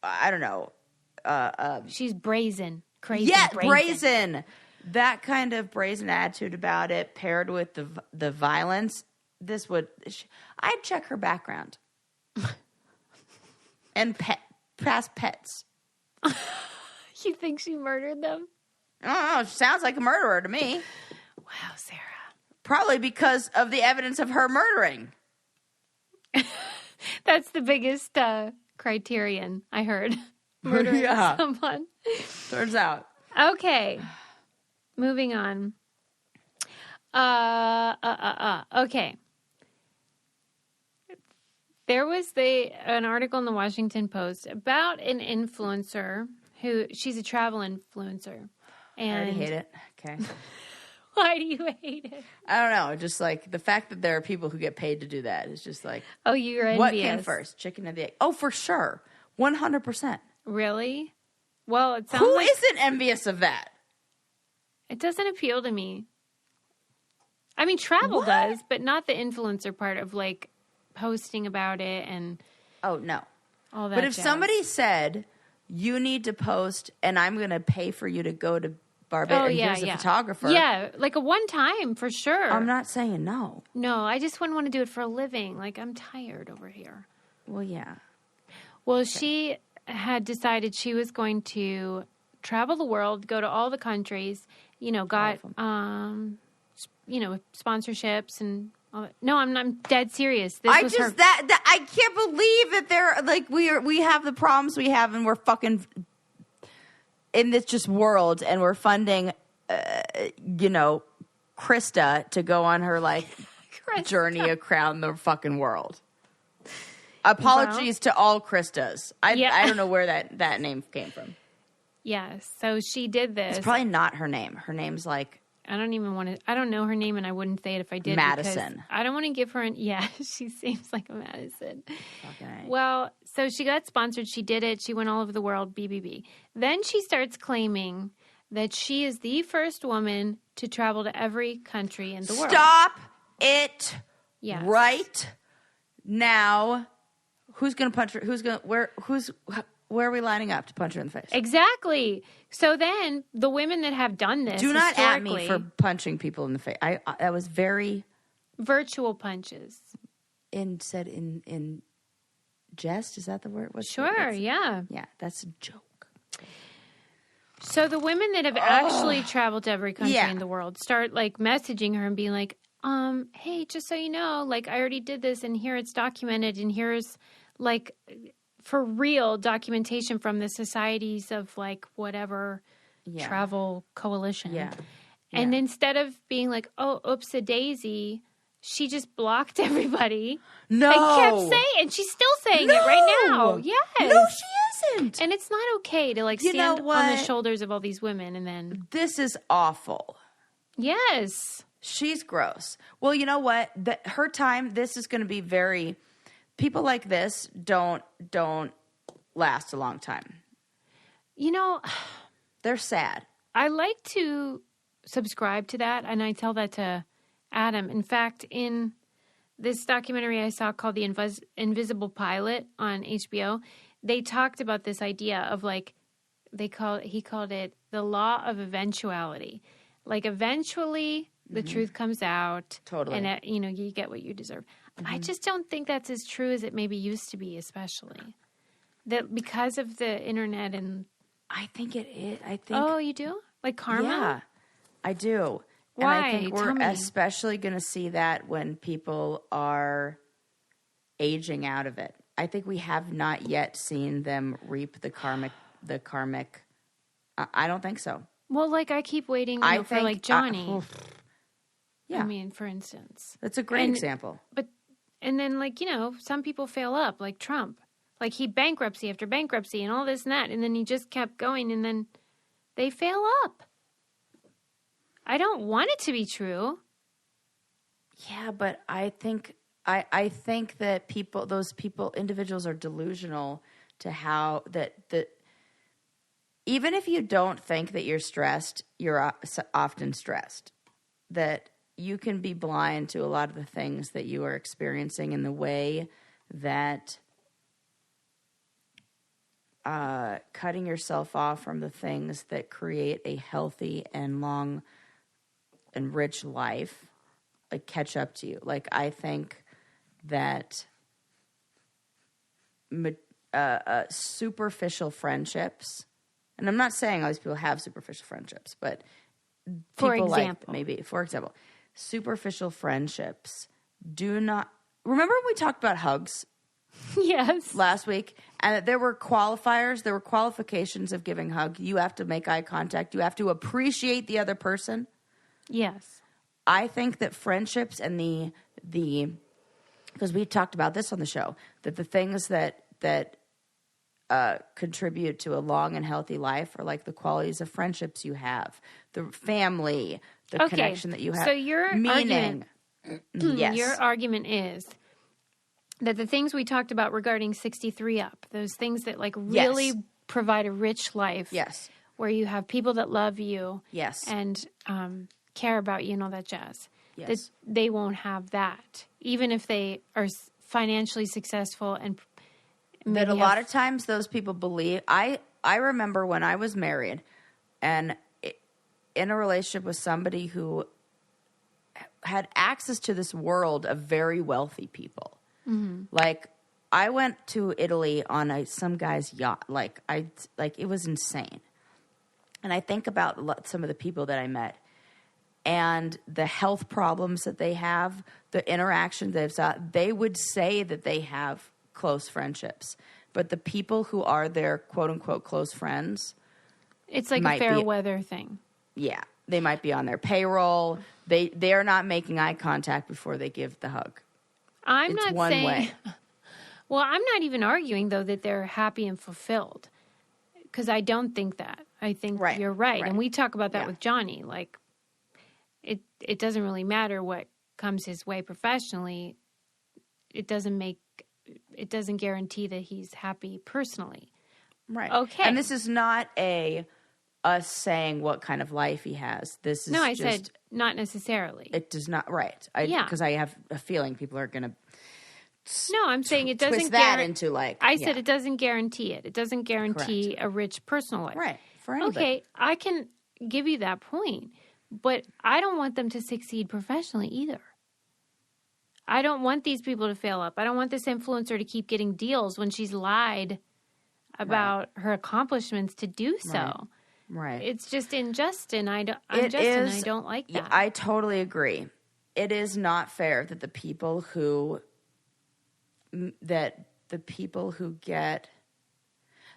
[SPEAKER 1] I don't know.
[SPEAKER 2] She's brazen. Crazy.
[SPEAKER 1] Yeah, brazen. That kind of brazen attitude about it paired with the violence. I'd check her background. And past pets.
[SPEAKER 2] You think she murdered them?
[SPEAKER 1] I don't know. She sounds like a murderer to me.
[SPEAKER 2] Wow, Sarah.
[SPEAKER 1] Probably because of the evidence of her murdering.
[SPEAKER 2] That's the biggest criterion, I heard. Murdering someone.
[SPEAKER 1] Turns out.
[SPEAKER 2] Okay. Moving on. Okay. There was an article in the Washington Post about an influencer she's a travel influencer. And
[SPEAKER 1] I already hate it. Okay.
[SPEAKER 2] Why do you hate it?
[SPEAKER 1] I don't know. Just like the fact that there are people who get paid to do that is just like.
[SPEAKER 2] Oh, you're envious.
[SPEAKER 1] What came first? Chicken or the egg? Oh, for sure. 100%.
[SPEAKER 2] Really? Well, it sounds
[SPEAKER 1] Who
[SPEAKER 2] like...
[SPEAKER 1] isn't envious of that?
[SPEAKER 2] It doesn't appeal to me. I mean, travel does, but not the influencer part of like posting about it and...
[SPEAKER 1] Oh, no.
[SPEAKER 2] All that
[SPEAKER 1] But if
[SPEAKER 2] jazz.
[SPEAKER 1] somebody said, you need to post and I'm going to pay for you to go to Barbados and here's a photographer.
[SPEAKER 2] Yeah, like a one time for sure.
[SPEAKER 1] I'm not saying no.
[SPEAKER 2] No, I just wouldn't want to do it for a living. Like, I'm tired over here.
[SPEAKER 1] Well, yeah.
[SPEAKER 2] Well, okay. She had decided she was going to travel the world, go to all the countries, got, sponsorships and all that. No, I'm dead serious.
[SPEAKER 1] I can't believe that they're like, we have the problems we have and we're fucking in this just world and we're funding, Krista to go on her like journey around the fucking world. Apologies to all Kristas. I don't know where that name came from.
[SPEAKER 2] Yeah, so she did this.
[SPEAKER 1] It's probably not her name. Her name's like...
[SPEAKER 2] I don't know her name and I wouldn't say it if I did.
[SPEAKER 1] Madison.
[SPEAKER 2] I don't want to give her she seems like a Madison.
[SPEAKER 1] Okay.
[SPEAKER 2] Well, so she got sponsored. She did it. She went all over the world, BBB. Then she starts claiming that she is the first woman to travel to every country in the world.
[SPEAKER 1] Stop it
[SPEAKER 2] yes.
[SPEAKER 1] right now. Who's going to punch her? Where are we lining up to punch her in the face?
[SPEAKER 2] Exactly. So then the women that have done this
[SPEAKER 1] do not at me for punching people in the face. That was very
[SPEAKER 2] virtual punches.
[SPEAKER 1] In jest, is that the word?
[SPEAKER 2] Sure, yeah.
[SPEAKER 1] Yeah, that's a joke.
[SPEAKER 2] So the women that have actually traveled to every country in the world start like messaging her and being like, hey, just so you know, like I already did this and here it's documented and here's like for real documentation from the societies of like whatever travel coalition. Yeah. And instead of being like, oh, oops a daisy, she just blocked everybody.
[SPEAKER 1] No.
[SPEAKER 2] And kept saying, and she's still saying it right now. Yes.
[SPEAKER 1] No, she isn't.
[SPEAKER 2] And it's not okay to like stand on the shoulders of all these women and then.
[SPEAKER 1] This is awful.
[SPEAKER 2] Yes.
[SPEAKER 1] She's gross. Well, you know what? Her time, this is going to be very, people like this don't last a long time.
[SPEAKER 2] You know.
[SPEAKER 1] They're sad.
[SPEAKER 2] I like to subscribe to that, and I tell that to Adam. In fact, in this documentary I saw called The Invisible Pilot on HBO, they talked about this idea of like, he called it the law of eventuality. Like eventually the truth comes out. Totally. And you get what you deserve. I just don't think that's as true as it maybe used to be, especially. That because of the internet and...
[SPEAKER 1] I think it is.
[SPEAKER 2] Oh, you do? Like karma?
[SPEAKER 1] Yeah, I do.
[SPEAKER 2] Why?
[SPEAKER 1] And I think we're especially going to see that when people are aging out of it. I think we have not yet seen them reap the karmic. I don't think so.
[SPEAKER 2] Well, like I keep waiting for like Johnny.
[SPEAKER 1] Yeah.
[SPEAKER 2] I mean, for instance.
[SPEAKER 1] That's a great example.
[SPEAKER 2] And then like, some people fail up, like Trump. Like he bankruptcy after bankruptcy and all this and that. And then he just kept going and then they fail up. I don't want it to be true.
[SPEAKER 1] Yeah, but I think that individuals are delusional to how that even if you don't think that you're stressed, you're often stressed. That you can be blind to a lot of the things that you are experiencing in the way that cutting yourself off from the things that create a healthy and long and rich life, like catch up to you. Like I think that superficial friendships, and I'm not saying all these people have superficial friendships, but for example, superficial friendships do not. Remember when we talked about hugs?
[SPEAKER 2] Yes.
[SPEAKER 1] Last week. And there were qualifiers. There were qualifications of giving hug. You have to make eye contact. You have to appreciate the other person.
[SPEAKER 2] Yes.
[SPEAKER 1] I think that friendships and the because we talked about this on the show, that the things that contribute to a long and healthy life are like the qualities of friendships you have, the family, the connection that you have.
[SPEAKER 2] So your
[SPEAKER 1] meaning.
[SPEAKER 2] Yes. Your argument is that the things we talked about regarding 63 up, those things that like really provide a rich life.
[SPEAKER 1] Yes.
[SPEAKER 2] Where you have people that love you.
[SPEAKER 1] Yes.
[SPEAKER 2] And care about you and all that jazz.
[SPEAKER 1] Yes.
[SPEAKER 2] That they won't have that. Even if they are financially successful and
[SPEAKER 1] that a lot of times those people believe. I remember when I was married and in a relationship with somebody who had access to this world of very wealthy people. Mm-hmm. Like I went to Italy on some guy's yacht. Like it was insane. And I think about some of the people that I met and the health problems that they have, the interactions they've had. They would say that they have close friendships, but the people who are their quote unquote close friends,
[SPEAKER 2] it's like a fair weather thing.
[SPEAKER 1] Yeah, they might be on their payroll. They are not making eye contact before they give the hug.
[SPEAKER 2] I'm
[SPEAKER 1] it's
[SPEAKER 2] not
[SPEAKER 1] one
[SPEAKER 2] saying.
[SPEAKER 1] Way.
[SPEAKER 2] Well, I'm not even arguing though that they're happy and fulfilled, because I don't think that. I think you're right, and we talk about that with Johnny. Like, it doesn't really matter what comes his way professionally. It doesn't guarantee that he's happy personally.
[SPEAKER 1] Right.
[SPEAKER 2] Okay.
[SPEAKER 1] And this is not us saying what kind of life he has. This is
[SPEAKER 2] I said not necessarily.
[SPEAKER 1] It does not. Right. Because I have a feeling people are going to.
[SPEAKER 2] No, I'm saying it doesn't
[SPEAKER 1] twist that into like.
[SPEAKER 2] I said it doesn't guarantee it. It doesn't guarantee a rich personal life.
[SPEAKER 1] Right. For anybody.
[SPEAKER 2] Okay, I can give you that point, but I don't want them to succeed professionally either. I don't want these people to fail up. I don't want this influencer to keep getting deals when she's lied about her accomplishments to do so.
[SPEAKER 1] Right.
[SPEAKER 2] It's just unjust, and I don't like that.
[SPEAKER 1] I totally agree. It is not fair that the people who get.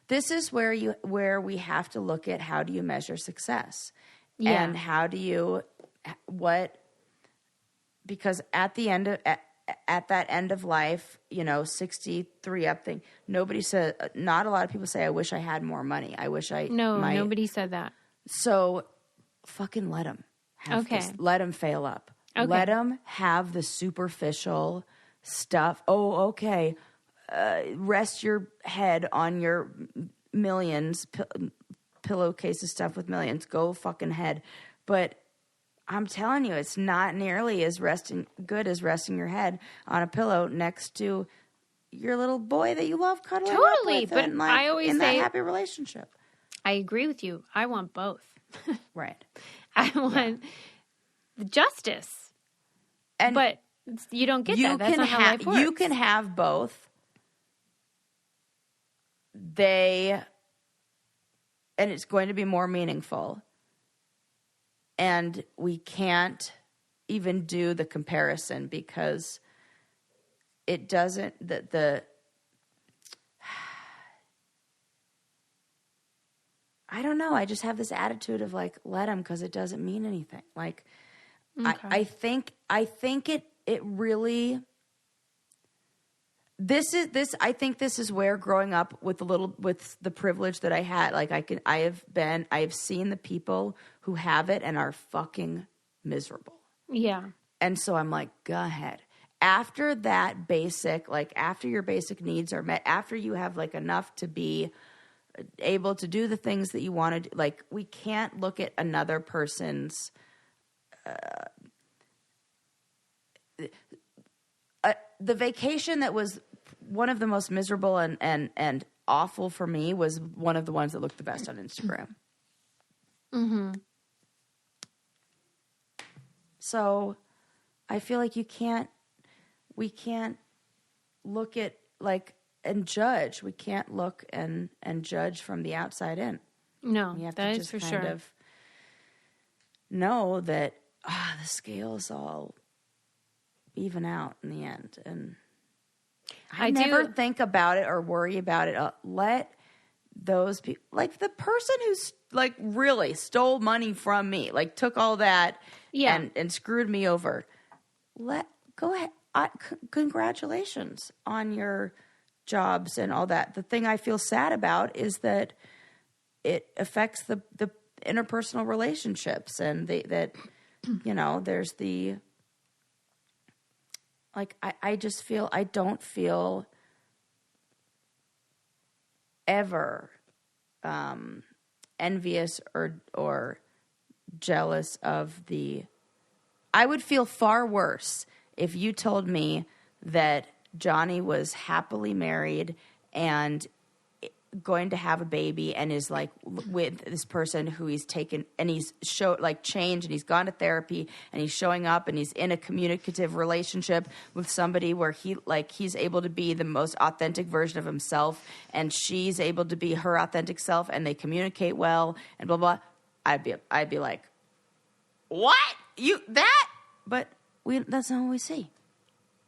[SPEAKER 1] This is where we have to look at how do you measure success, and how do you because at the end of at that end of life, 63 up thing, not a lot of people say, I wish I had more money. I wish
[SPEAKER 2] nobody said that.
[SPEAKER 1] So fucking let them let them fail up. Okay. Let them have the superficial stuff. Oh, okay. Rest your head on your millions, pillowcases stuffed with millions. Go fucking head. But I'm telling you, it's not nearly as good as resting your head on a pillow next to your little boy that you love cuddling up with.
[SPEAKER 2] But
[SPEAKER 1] and,
[SPEAKER 2] I always say,
[SPEAKER 1] that happy relationship.
[SPEAKER 2] I agree with you. I want both.
[SPEAKER 1] Right.
[SPEAKER 2] I want justice. But you don't get that. That's not how life works.
[SPEAKER 1] You can have both. And it's going to be more meaningful. And we can't even do the comparison because it doesn't, I don't know. I just have this attitude of like, let them, because it doesn't mean anything. Like, okay. I think it really, I think this is where growing up with the privilege that I had, like I have seen the people who have it and are fucking miserable.
[SPEAKER 2] Yeah.
[SPEAKER 1] And so I'm like, go ahead. After that basic, like after your basic needs are met, after you have like enough to be able to do the things that you want to do, like we can't look at another person's, the vacation that was one of the most miserable and awful for me was one of the ones that looked the best on Instagram.
[SPEAKER 2] Mm-hmm.
[SPEAKER 1] So I feel like we can't look at like and judge. We can't look and judge from the outside in.
[SPEAKER 2] No,
[SPEAKER 1] we have
[SPEAKER 2] that
[SPEAKER 1] to
[SPEAKER 2] is
[SPEAKER 1] just
[SPEAKER 2] for
[SPEAKER 1] kind
[SPEAKER 2] sure.
[SPEAKER 1] of know that the scales all even out in the end. And I never think about it or worry about it. Let those people, like the person who's like really stole money from me, like took all that and screwed me over. Go ahead. Congratulations on your jobs and all that. The thing I feel sad about is that it affects the interpersonal relationships and that there's the, like, I don't feel ever envious or jealous of I would feel far worse if you told me that Johnny was happily married and going to have a baby and is like with this person who he's taken and he's changed and he's gone to therapy and he's showing up and he's in a communicative relationship with somebody where he's able to be the most authentic version of himself and she's able to be her authentic self and they communicate well and blah blah. I'd be like, what? But that's not what we see.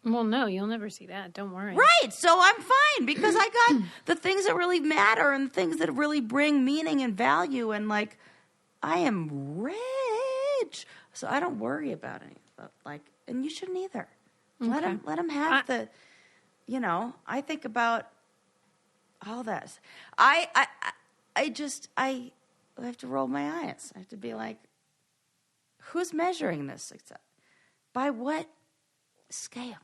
[SPEAKER 2] Well, no, you'll never see that. Don't worry.
[SPEAKER 1] Right. So I'm fine because I got the things that really matter and the things that really bring meaning and value. And like, I am rich. So I don't worry about any of that. And you shouldn't either. Okay. Let them have I think about all this. I have to roll my eyes. I have to be like, who's measuring this success? By what scale?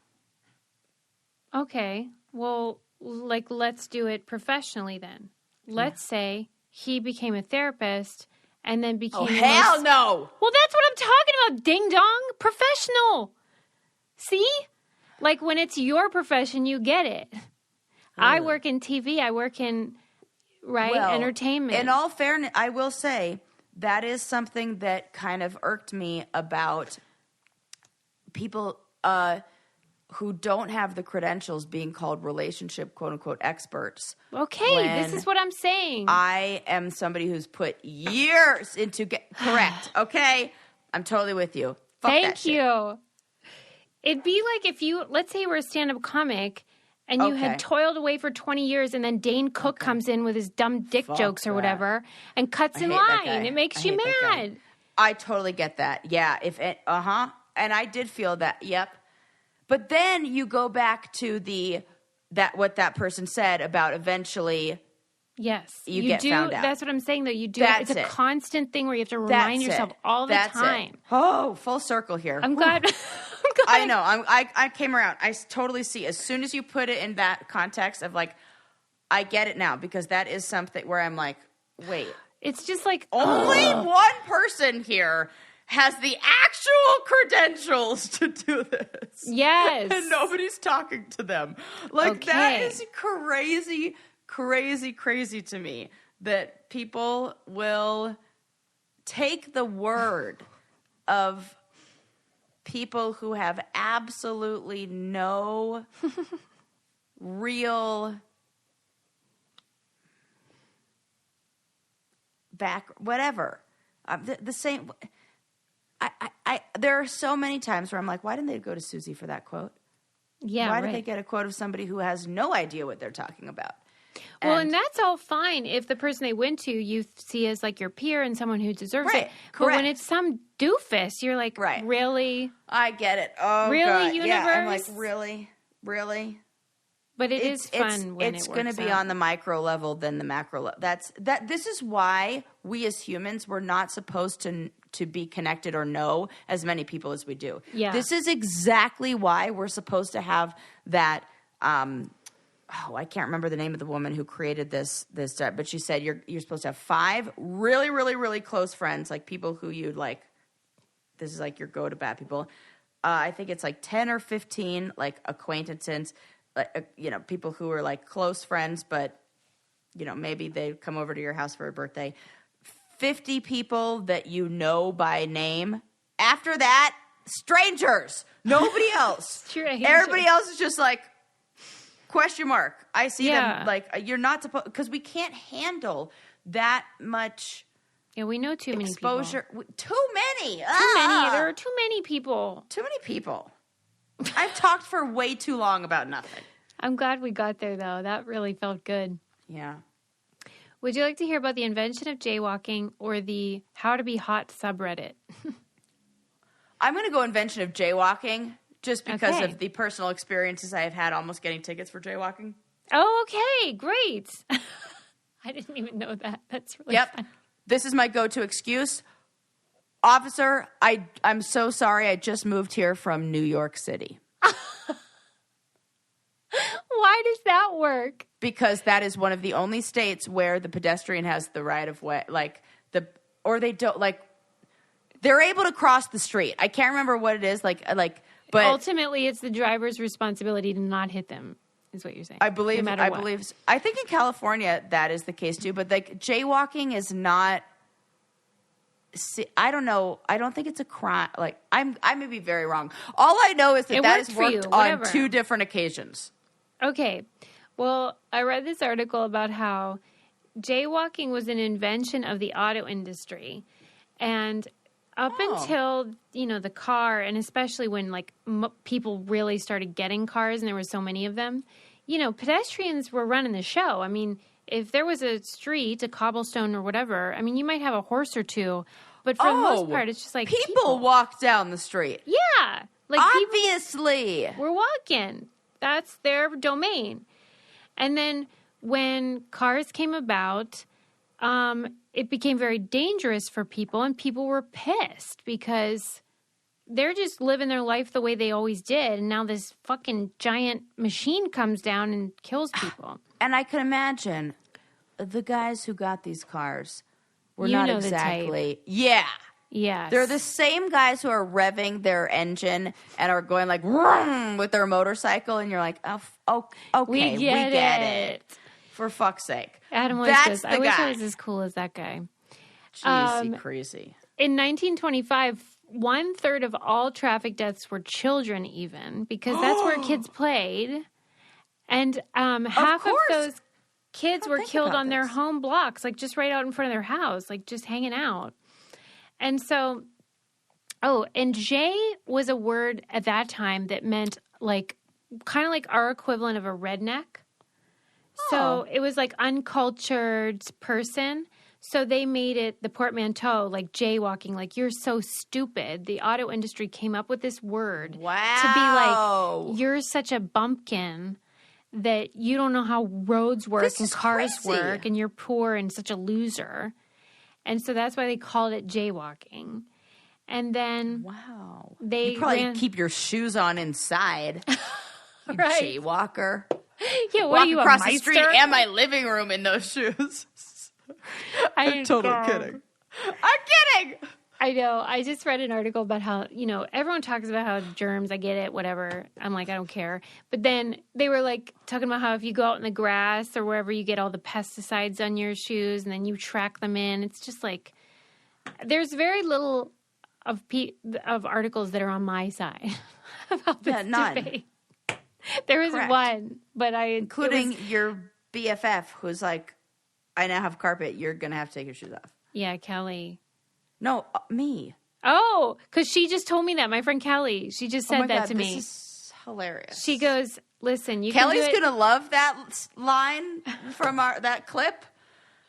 [SPEAKER 2] Okay, well, let's do it professionally then. Let's say he became a therapist and then became...
[SPEAKER 1] Oh, hell no!
[SPEAKER 2] Well, that's what I'm talking about, ding-dong. Professional. See? Like, when it's your profession, you get it. I work in TV. I work in, entertainment.
[SPEAKER 1] In all fairness, I will say that is something that kind of irked me about people... who don't have the credentials being called relationship quote unquote experts.
[SPEAKER 2] Okay, this is what I'm saying.
[SPEAKER 1] I am somebody who's put years into correct. Okay, I'm totally with you. Fuck that shit.
[SPEAKER 2] Thank you. It'd be like if you, let's say you were a stand-up comic and you had toiled away for 20 years and then Dane Cook comes in with his dumb dick jokes or whatever and cuts in line. It makes you mad.
[SPEAKER 1] I totally get that. Yeah. And I did feel that. Yep. But then you go back to what that person said about eventually.
[SPEAKER 2] Yes.
[SPEAKER 1] You get found out.
[SPEAKER 2] That's what I'm saying, though. You do. It's a constant thing where you have to remind yourself all the time.
[SPEAKER 1] Oh, full circle here.
[SPEAKER 2] I'm glad.
[SPEAKER 1] I know. I came around. I totally see. As soon as you put it in that context of like, I get it now, because that is something where I'm like, wait.
[SPEAKER 2] It's just like
[SPEAKER 1] only one person here has the actual credentials to do this.
[SPEAKER 2] Yes.
[SPEAKER 1] And nobody's talking to them. Like, that is crazy, crazy, crazy to me that people will take the word of people who have absolutely no real whatever. The same. There are so many times where I'm like, why didn't they go to Susie for that quote?
[SPEAKER 2] Yeah,
[SPEAKER 1] why did they get a quote of somebody who has no idea what they're talking about?
[SPEAKER 2] Well, and that's all fine if the person they went to you see as like your peer and someone who deserves it.
[SPEAKER 1] Correct.
[SPEAKER 2] But when it's some doofus, you're like, really?
[SPEAKER 1] I get it. Oh,
[SPEAKER 2] really,
[SPEAKER 1] God.
[SPEAKER 2] universe?
[SPEAKER 1] Yeah, I'm like, really?
[SPEAKER 2] But it's fun when
[SPEAKER 1] it's
[SPEAKER 2] going to
[SPEAKER 1] be on the micro level than the macro level. This is why we as humans, we're not supposed to be connected or know as many people as we do.
[SPEAKER 2] Yeah.
[SPEAKER 1] This is exactly why we're supposed to have that. I can't remember the name of the woman who created this, but she said you're supposed to have 5 really, really, really close friends, like people who you'd like. This is like your go-to-bat people. I think it's like 10 or 15 like acquaintances, like people who are like close friends, but maybe they come over to your house for a birthday. 50 people that you know by name. After that, strangers. Nobody else.
[SPEAKER 2] Strangers.
[SPEAKER 1] Everybody else is just like question mark. I see them like you're not supposed, because we can't handle that much.
[SPEAKER 2] Yeah, we know too many
[SPEAKER 1] exposure. Too many.
[SPEAKER 2] Too many. There are too many people.
[SPEAKER 1] Too many people. I've talked for way too long about nothing.
[SPEAKER 2] I'm glad we got there, though. That really felt good.
[SPEAKER 1] Yeah.
[SPEAKER 2] Would you like to hear about the invention of jaywalking or the how to be hot subreddit?
[SPEAKER 1] I'm going to go invention of jaywalking just because of the personal experiences I have had almost getting tickets for jaywalking.
[SPEAKER 2] Oh, okay. Great. I didn't even know that. That's really fun.
[SPEAKER 1] This is my go-to excuse. Officer, I'm so sorry. I just moved here from New York City.
[SPEAKER 2] Why does that work?
[SPEAKER 1] Because that is one of the only states where the pedestrian has the right of way, they're able to cross the street. I can't remember what it is, but
[SPEAKER 2] ultimately it's the driver's responsibility to not hit them, is what you're saying.
[SPEAKER 1] I believe. I think in California that is the case too. But like jaywalking is not. I don't know. I don't think it's a crime. Like I may be very wrong. All I know is that has worked on 2 different occasions.
[SPEAKER 2] Okay. Well, I read this article about how jaywalking was an invention of the auto industry. And up until, the car, and especially when, people really started getting cars and there were so many of them, pedestrians were running the show. I mean, if there was a street, a cobblestone or whatever, I mean, you might have a horse or 2. But for the most part, it's just like
[SPEAKER 1] people walk down the street.
[SPEAKER 2] Yeah.
[SPEAKER 1] Obviously.
[SPEAKER 2] We're walking. That's their domain. And then when cars came about, it became very dangerous for people, and people were pissed because they're just living their life the way they always did, and now this fucking giant machine comes down and kills people.
[SPEAKER 1] And I can imagine the guys who got these cars were not exactly... Yeah.
[SPEAKER 2] Yes.
[SPEAKER 1] They're the same guys who are revving their engine and are going like vroom with their motorcycle, and you're like, okay, we get it. For fuck's sake.
[SPEAKER 2] Adam always says, I wish I was as cool as that guy.
[SPEAKER 1] Jeez, crazy.
[SPEAKER 2] In 1925, 1/3 of all traffic deaths were children even, because that's where kids played. And half of those kids were killed on their home blocks, like just right out in front of their house, like just hanging out. And so, and Jay was a word at that time that meant like kind of like our equivalent of a redneck. So it was like uncultured person. So they made it the portmanteau, like jaywalking, like you're so stupid. The auto industry came up with this word to be like, you're such a bumpkin that you don't know how roads work and cars work, and you're poor and such a loser. And so that's why they called it jaywalking. And then
[SPEAKER 1] you probably keep your shoes on inside, you jaywalker.
[SPEAKER 2] Yeah, what
[SPEAKER 1] walk
[SPEAKER 2] are you,
[SPEAKER 1] across
[SPEAKER 2] a
[SPEAKER 1] the street and my living room in those shoes. I'm totally kidding. I'm kidding.
[SPEAKER 2] I know. I just read an article about how, everyone talks about how germs, I get it, whatever. I'm like, I don't care. But then they were like talking about how if you go out in the grass or wherever you get all the pesticides on your shoes and then you track them in, it's just like, there's very little of articles that are on my side about this debate. There is one, but
[SPEAKER 1] including your BFF, who's like, I now have carpet. You're gonna have to take your shoes off.
[SPEAKER 2] Yeah, Kelly.
[SPEAKER 1] No, me.
[SPEAKER 2] Oh, because she just told me that. My friend Kelly. She just said that to me.
[SPEAKER 1] This is hilarious.
[SPEAKER 2] She goes, "Listen,
[SPEAKER 1] Kelly's gonna love that line from that clip.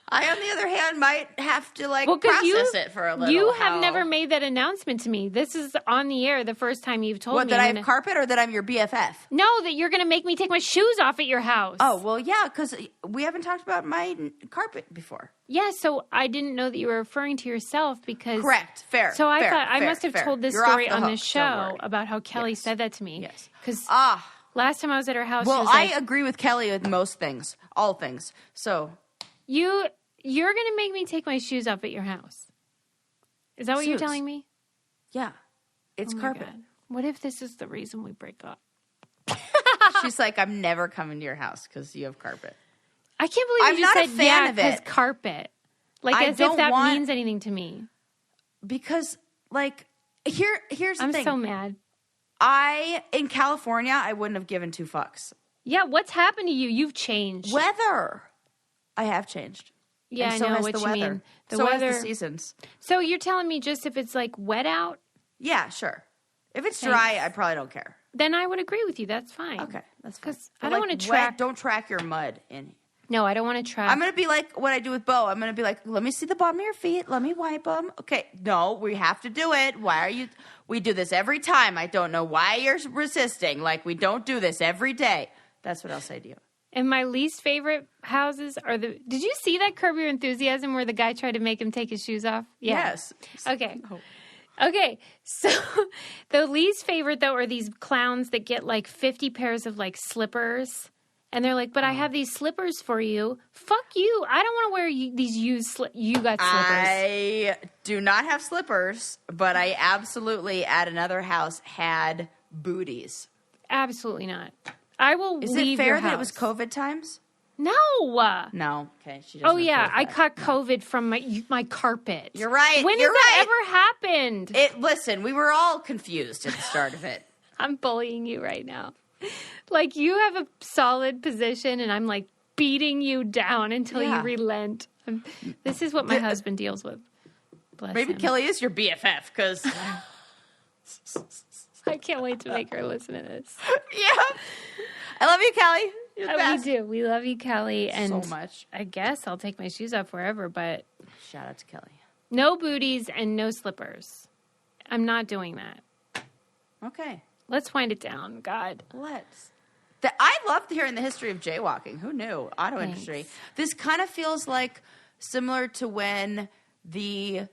[SPEAKER 1] I, on the other hand, might have to process it for a little.
[SPEAKER 2] You have never made that announcement to me. This is on the air the first time you've told me.
[SPEAKER 1] That I have carpet or that I'm your BFF?
[SPEAKER 2] No, that you're going to make me take my shoes off at your house.
[SPEAKER 1] Oh, well, yeah, because we haven't talked about my carpet before.
[SPEAKER 2] Yeah, so I didn't know that you were referring to yourself because...
[SPEAKER 1] Correct, fair.
[SPEAKER 2] So I thought I must have told this story on this show about how Kelly said that to me.
[SPEAKER 1] Yes.
[SPEAKER 2] Because last time I was at her house...
[SPEAKER 1] Well, I agree with Kelly with most things, all things. So...
[SPEAKER 2] You're going to make me take my shoes off at your house. Is that what you're telling me?
[SPEAKER 1] Yeah. It's carpet.
[SPEAKER 2] God. What if this is the reason we break up?
[SPEAKER 1] She's like, I'm never coming to your house because you have carpet.
[SPEAKER 2] I can't believe you just said, because carpet. Like, as if that means anything to me.
[SPEAKER 1] Because, here's the thing.
[SPEAKER 2] I'm so mad.
[SPEAKER 1] In California, I wouldn't have given 2 fucks.
[SPEAKER 2] Yeah, what's happened to you? You've changed.
[SPEAKER 1] Weather. I have changed.
[SPEAKER 2] Yeah, I know what you mean.
[SPEAKER 1] So has the seasons.
[SPEAKER 2] So you're telling me just if it's wet out?
[SPEAKER 1] Yeah, sure. If it's dry, I probably don't care.
[SPEAKER 2] Then I would agree with you. That's fine.
[SPEAKER 1] Okay, that's fine.
[SPEAKER 2] Because I don't want to track.
[SPEAKER 1] Don't track your mud in.
[SPEAKER 2] No, I don't want to track.
[SPEAKER 1] I'm going to be like what I do with Bo. I'm going to be like, let me see the bottom of your feet. Let me wipe them. Okay, no, we have to do it. Why are you? We do this every time. I don't know why you're resisting. We don't do this every day. That's what I'll say to you.
[SPEAKER 2] And my least favorite houses are the... Did you see that Curb Your Enthusiasm where the guy tried to make him take his shoes off? Yeah.
[SPEAKER 1] Yes.
[SPEAKER 2] Okay. Oh. Okay. So the least favorite, though, are these clowns that get 50 pairs of slippers. And they're like, but I have these slippers for you. Fuck you. I don't want to wear these used You got slippers.
[SPEAKER 1] I do not have slippers, but I absolutely at another house had booties.
[SPEAKER 2] Absolutely not. I will leave your house. Is it fair that
[SPEAKER 1] it was COVID times?
[SPEAKER 2] No.
[SPEAKER 1] No. Okay. She
[SPEAKER 2] doesn't. Oh, yeah. I caught COVID from my carpet.
[SPEAKER 1] You're right.
[SPEAKER 2] When has that ever happened?
[SPEAKER 1] Listen, we were all confused at the start of it.
[SPEAKER 2] I'm bullying you right now. You have a solid position, and I'm beating you down until you relent. This is what my husband deals with. Bless
[SPEAKER 1] Maybe
[SPEAKER 2] him.
[SPEAKER 1] Kelly is your BFF, because...
[SPEAKER 2] I can't wait to make her listen to this.
[SPEAKER 1] Yeah. I love you, Kelly. You're the best.
[SPEAKER 2] We do. We love you, Kelly. And
[SPEAKER 1] so much.
[SPEAKER 2] I guess I'll take my shoes off wherever, but...
[SPEAKER 1] Shout out to Kelly.
[SPEAKER 2] No booties and no slippers. I'm not doing that.
[SPEAKER 1] Okay.
[SPEAKER 2] Let's wind it down. God.
[SPEAKER 1] Let's. I loved hearing the history of jaywalking. Who knew? Auto industry. This kind of feels similar to when the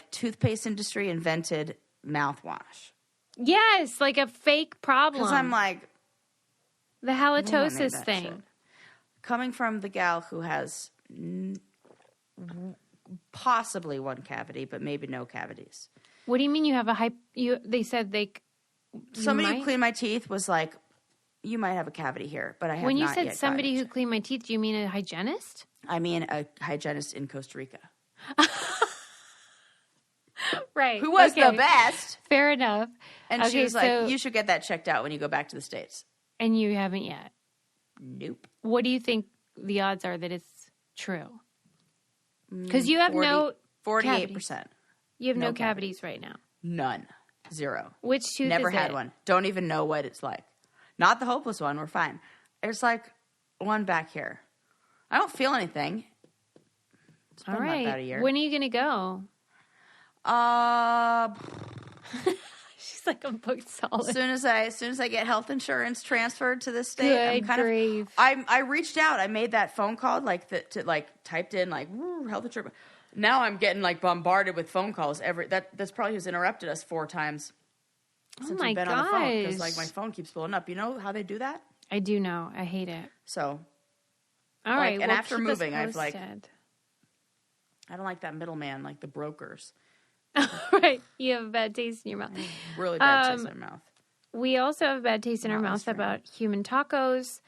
[SPEAKER 1] toothpaste industry invented mouthwash.
[SPEAKER 2] Yes, a fake problem.
[SPEAKER 1] Because I'm
[SPEAKER 2] the halitosis thing.
[SPEAKER 1] Shit. Coming from the gal who has possibly one cavity, but maybe no cavities.
[SPEAKER 2] What do you mean you have they said
[SPEAKER 1] somebody who cleaned my teeth was like, you might have a cavity here, but I have not yet.
[SPEAKER 2] When you said somebody who cleaned my teeth, do you mean a hygienist?
[SPEAKER 1] I mean a hygienist in Costa Rica.
[SPEAKER 2] Right.
[SPEAKER 1] Who was
[SPEAKER 2] okay.
[SPEAKER 1] the best.
[SPEAKER 2] Fair enough.
[SPEAKER 1] And she was like, you should get that checked out when you go back to the States.
[SPEAKER 2] And you haven't yet?
[SPEAKER 1] Nope.
[SPEAKER 2] What do you think the odds are that it's true? Because you have
[SPEAKER 1] 48%.
[SPEAKER 2] You have no cavities right now.
[SPEAKER 1] None. Zero.
[SPEAKER 2] Which tooth
[SPEAKER 1] Never
[SPEAKER 2] is
[SPEAKER 1] had
[SPEAKER 2] it?
[SPEAKER 1] one. Don't even know what it's like. Not the hopeless one. We're fine. It's like one back here. I don't feel anything. It's been
[SPEAKER 2] All right.
[SPEAKER 1] about a year.
[SPEAKER 2] When are you going to go? She's like, I'm booked solid.
[SPEAKER 1] As soon as I get health insurance transferred to this state,
[SPEAKER 2] Good grief.
[SPEAKER 1] I reached out. I made that phone call, typed in health insurance. Now I'm getting bombarded with phone calls. That's probably who's interrupted us 4 times since we've been on the phone, because my phone keeps blowing up. You know how they do that?
[SPEAKER 2] I do know. I hate it.
[SPEAKER 1] So,
[SPEAKER 2] all right.
[SPEAKER 1] And after
[SPEAKER 2] keep us
[SPEAKER 1] moving, I've
[SPEAKER 2] posted.
[SPEAKER 1] I don't like that middleman, like the brokers.
[SPEAKER 2] Right. You have a bad taste in your mouth.
[SPEAKER 1] Really bad taste in my mouth.
[SPEAKER 2] We also have a bad taste in our mouth about human tacos.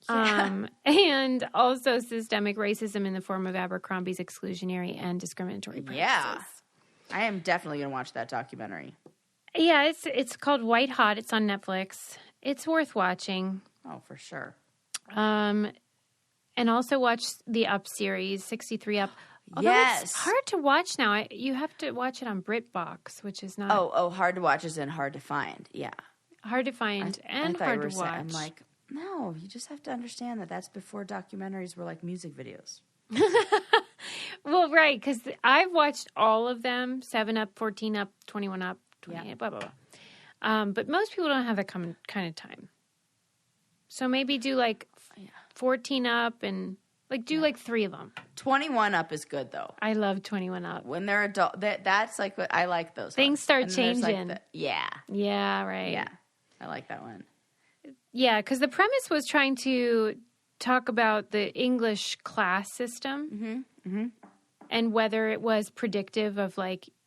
[SPEAKER 1] Yeah.
[SPEAKER 2] And also systemic racism in the form of Abercrombie's exclusionary and discriminatory practices.
[SPEAKER 1] Yeah. I am definitely going to watch that documentary.
[SPEAKER 2] Yeah, it's called White Hot. It's on Netflix. It's worth watching.
[SPEAKER 1] Oh, for sure.
[SPEAKER 2] And also watch the Up series, 63 Up. Although
[SPEAKER 1] yes.
[SPEAKER 2] It's hard to watch now. You have to watch it on BritBox, which is not...
[SPEAKER 1] Oh, hard to watch is in hard to find. Yeah.
[SPEAKER 2] Hard to find and hard to watch.
[SPEAKER 1] I'm like, no, you just have to understand that that's before documentaries were like music videos.
[SPEAKER 2] Well, right, because I've watched all of them, 7 Up, 14 Up, 21 Up, 28, blah, blah, blah. But most people don't have that kind of time. So maybe do 14 Up and do 3 of them.
[SPEAKER 1] 21 Up is good, though.
[SPEAKER 2] I love 21 Up.
[SPEAKER 1] When they're adult, that's what I like those
[SPEAKER 2] Things
[SPEAKER 1] ones.
[SPEAKER 2] start changing.
[SPEAKER 1] Yeah.
[SPEAKER 2] Yeah, right.
[SPEAKER 1] Yeah. I like that one.
[SPEAKER 2] Yeah, because the premise was trying to talk about the English class system and whether it was predictive of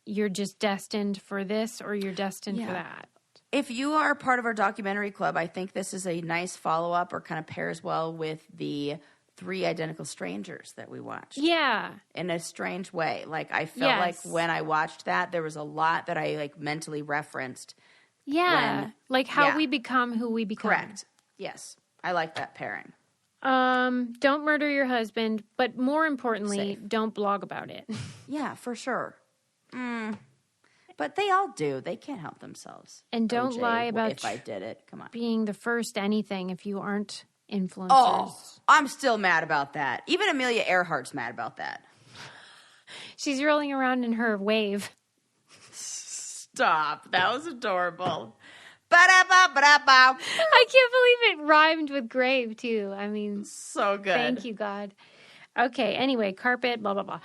[SPEAKER 2] you're just destined for this or you're destined for that.
[SPEAKER 1] If you are part of our documentary club, I think this is a nice follow-up or kind of pairs well with the 3 Identical Strangers that we watched.
[SPEAKER 2] Yeah.
[SPEAKER 1] In a strange way. I felt like when I watched that, there was a lot that I mentally referenced.
[SPEAKER 2] Yeah. How we become who we become.
[SPEAKER 1] Correct. Yes. I like that pairing.
[SPEAKER 2] Don't murder your husband, but more importantly,
[SPEAKER 1] Safe.
[SPEAKER 2] don't blog about it.
[SPEAKER 1] Yeah, for sure. But they all do. They can't help themselves.
[SPEAKER 2] And don't
[SPEAKER 1] OJ,
[SPEAKER 2] lie about
[SPEAKER 1] if I did it. Come on.
[SPEAKER 2] being the first anything if you aren't influencers.
[SPEAKER 1] Oh, I'm still mad about that. Even Amelia Earhart's mad about that.
[SPEAKER 2] She's rolling around in her wave.
[SPEAKER 1] Stop. That was adorable. Ba-da-ba-ba-da-ba.
[SPEAKER 2] I can't believe it rhymed with grave, too. I mean,
[SPEAKER 1] so good.
[SPEAKER 2] Thank you, God. Okay, anyway, carpet, blah, blah, blah.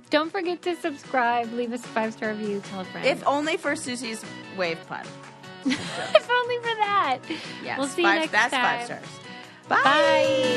[SPEAKER 2] Don't forget to subscribe, leave us a 5-star review, tell a friend.
[SPEAKER 1] If only for Susie's wave pun.
[SPEAKER 2] If only for that.
[SPEAKER 1] Yes.
[SPEAKER 2] We'll see you next time.
[SPEAKER 1] That's 5 stars.
[SPEAKER 2] Bye.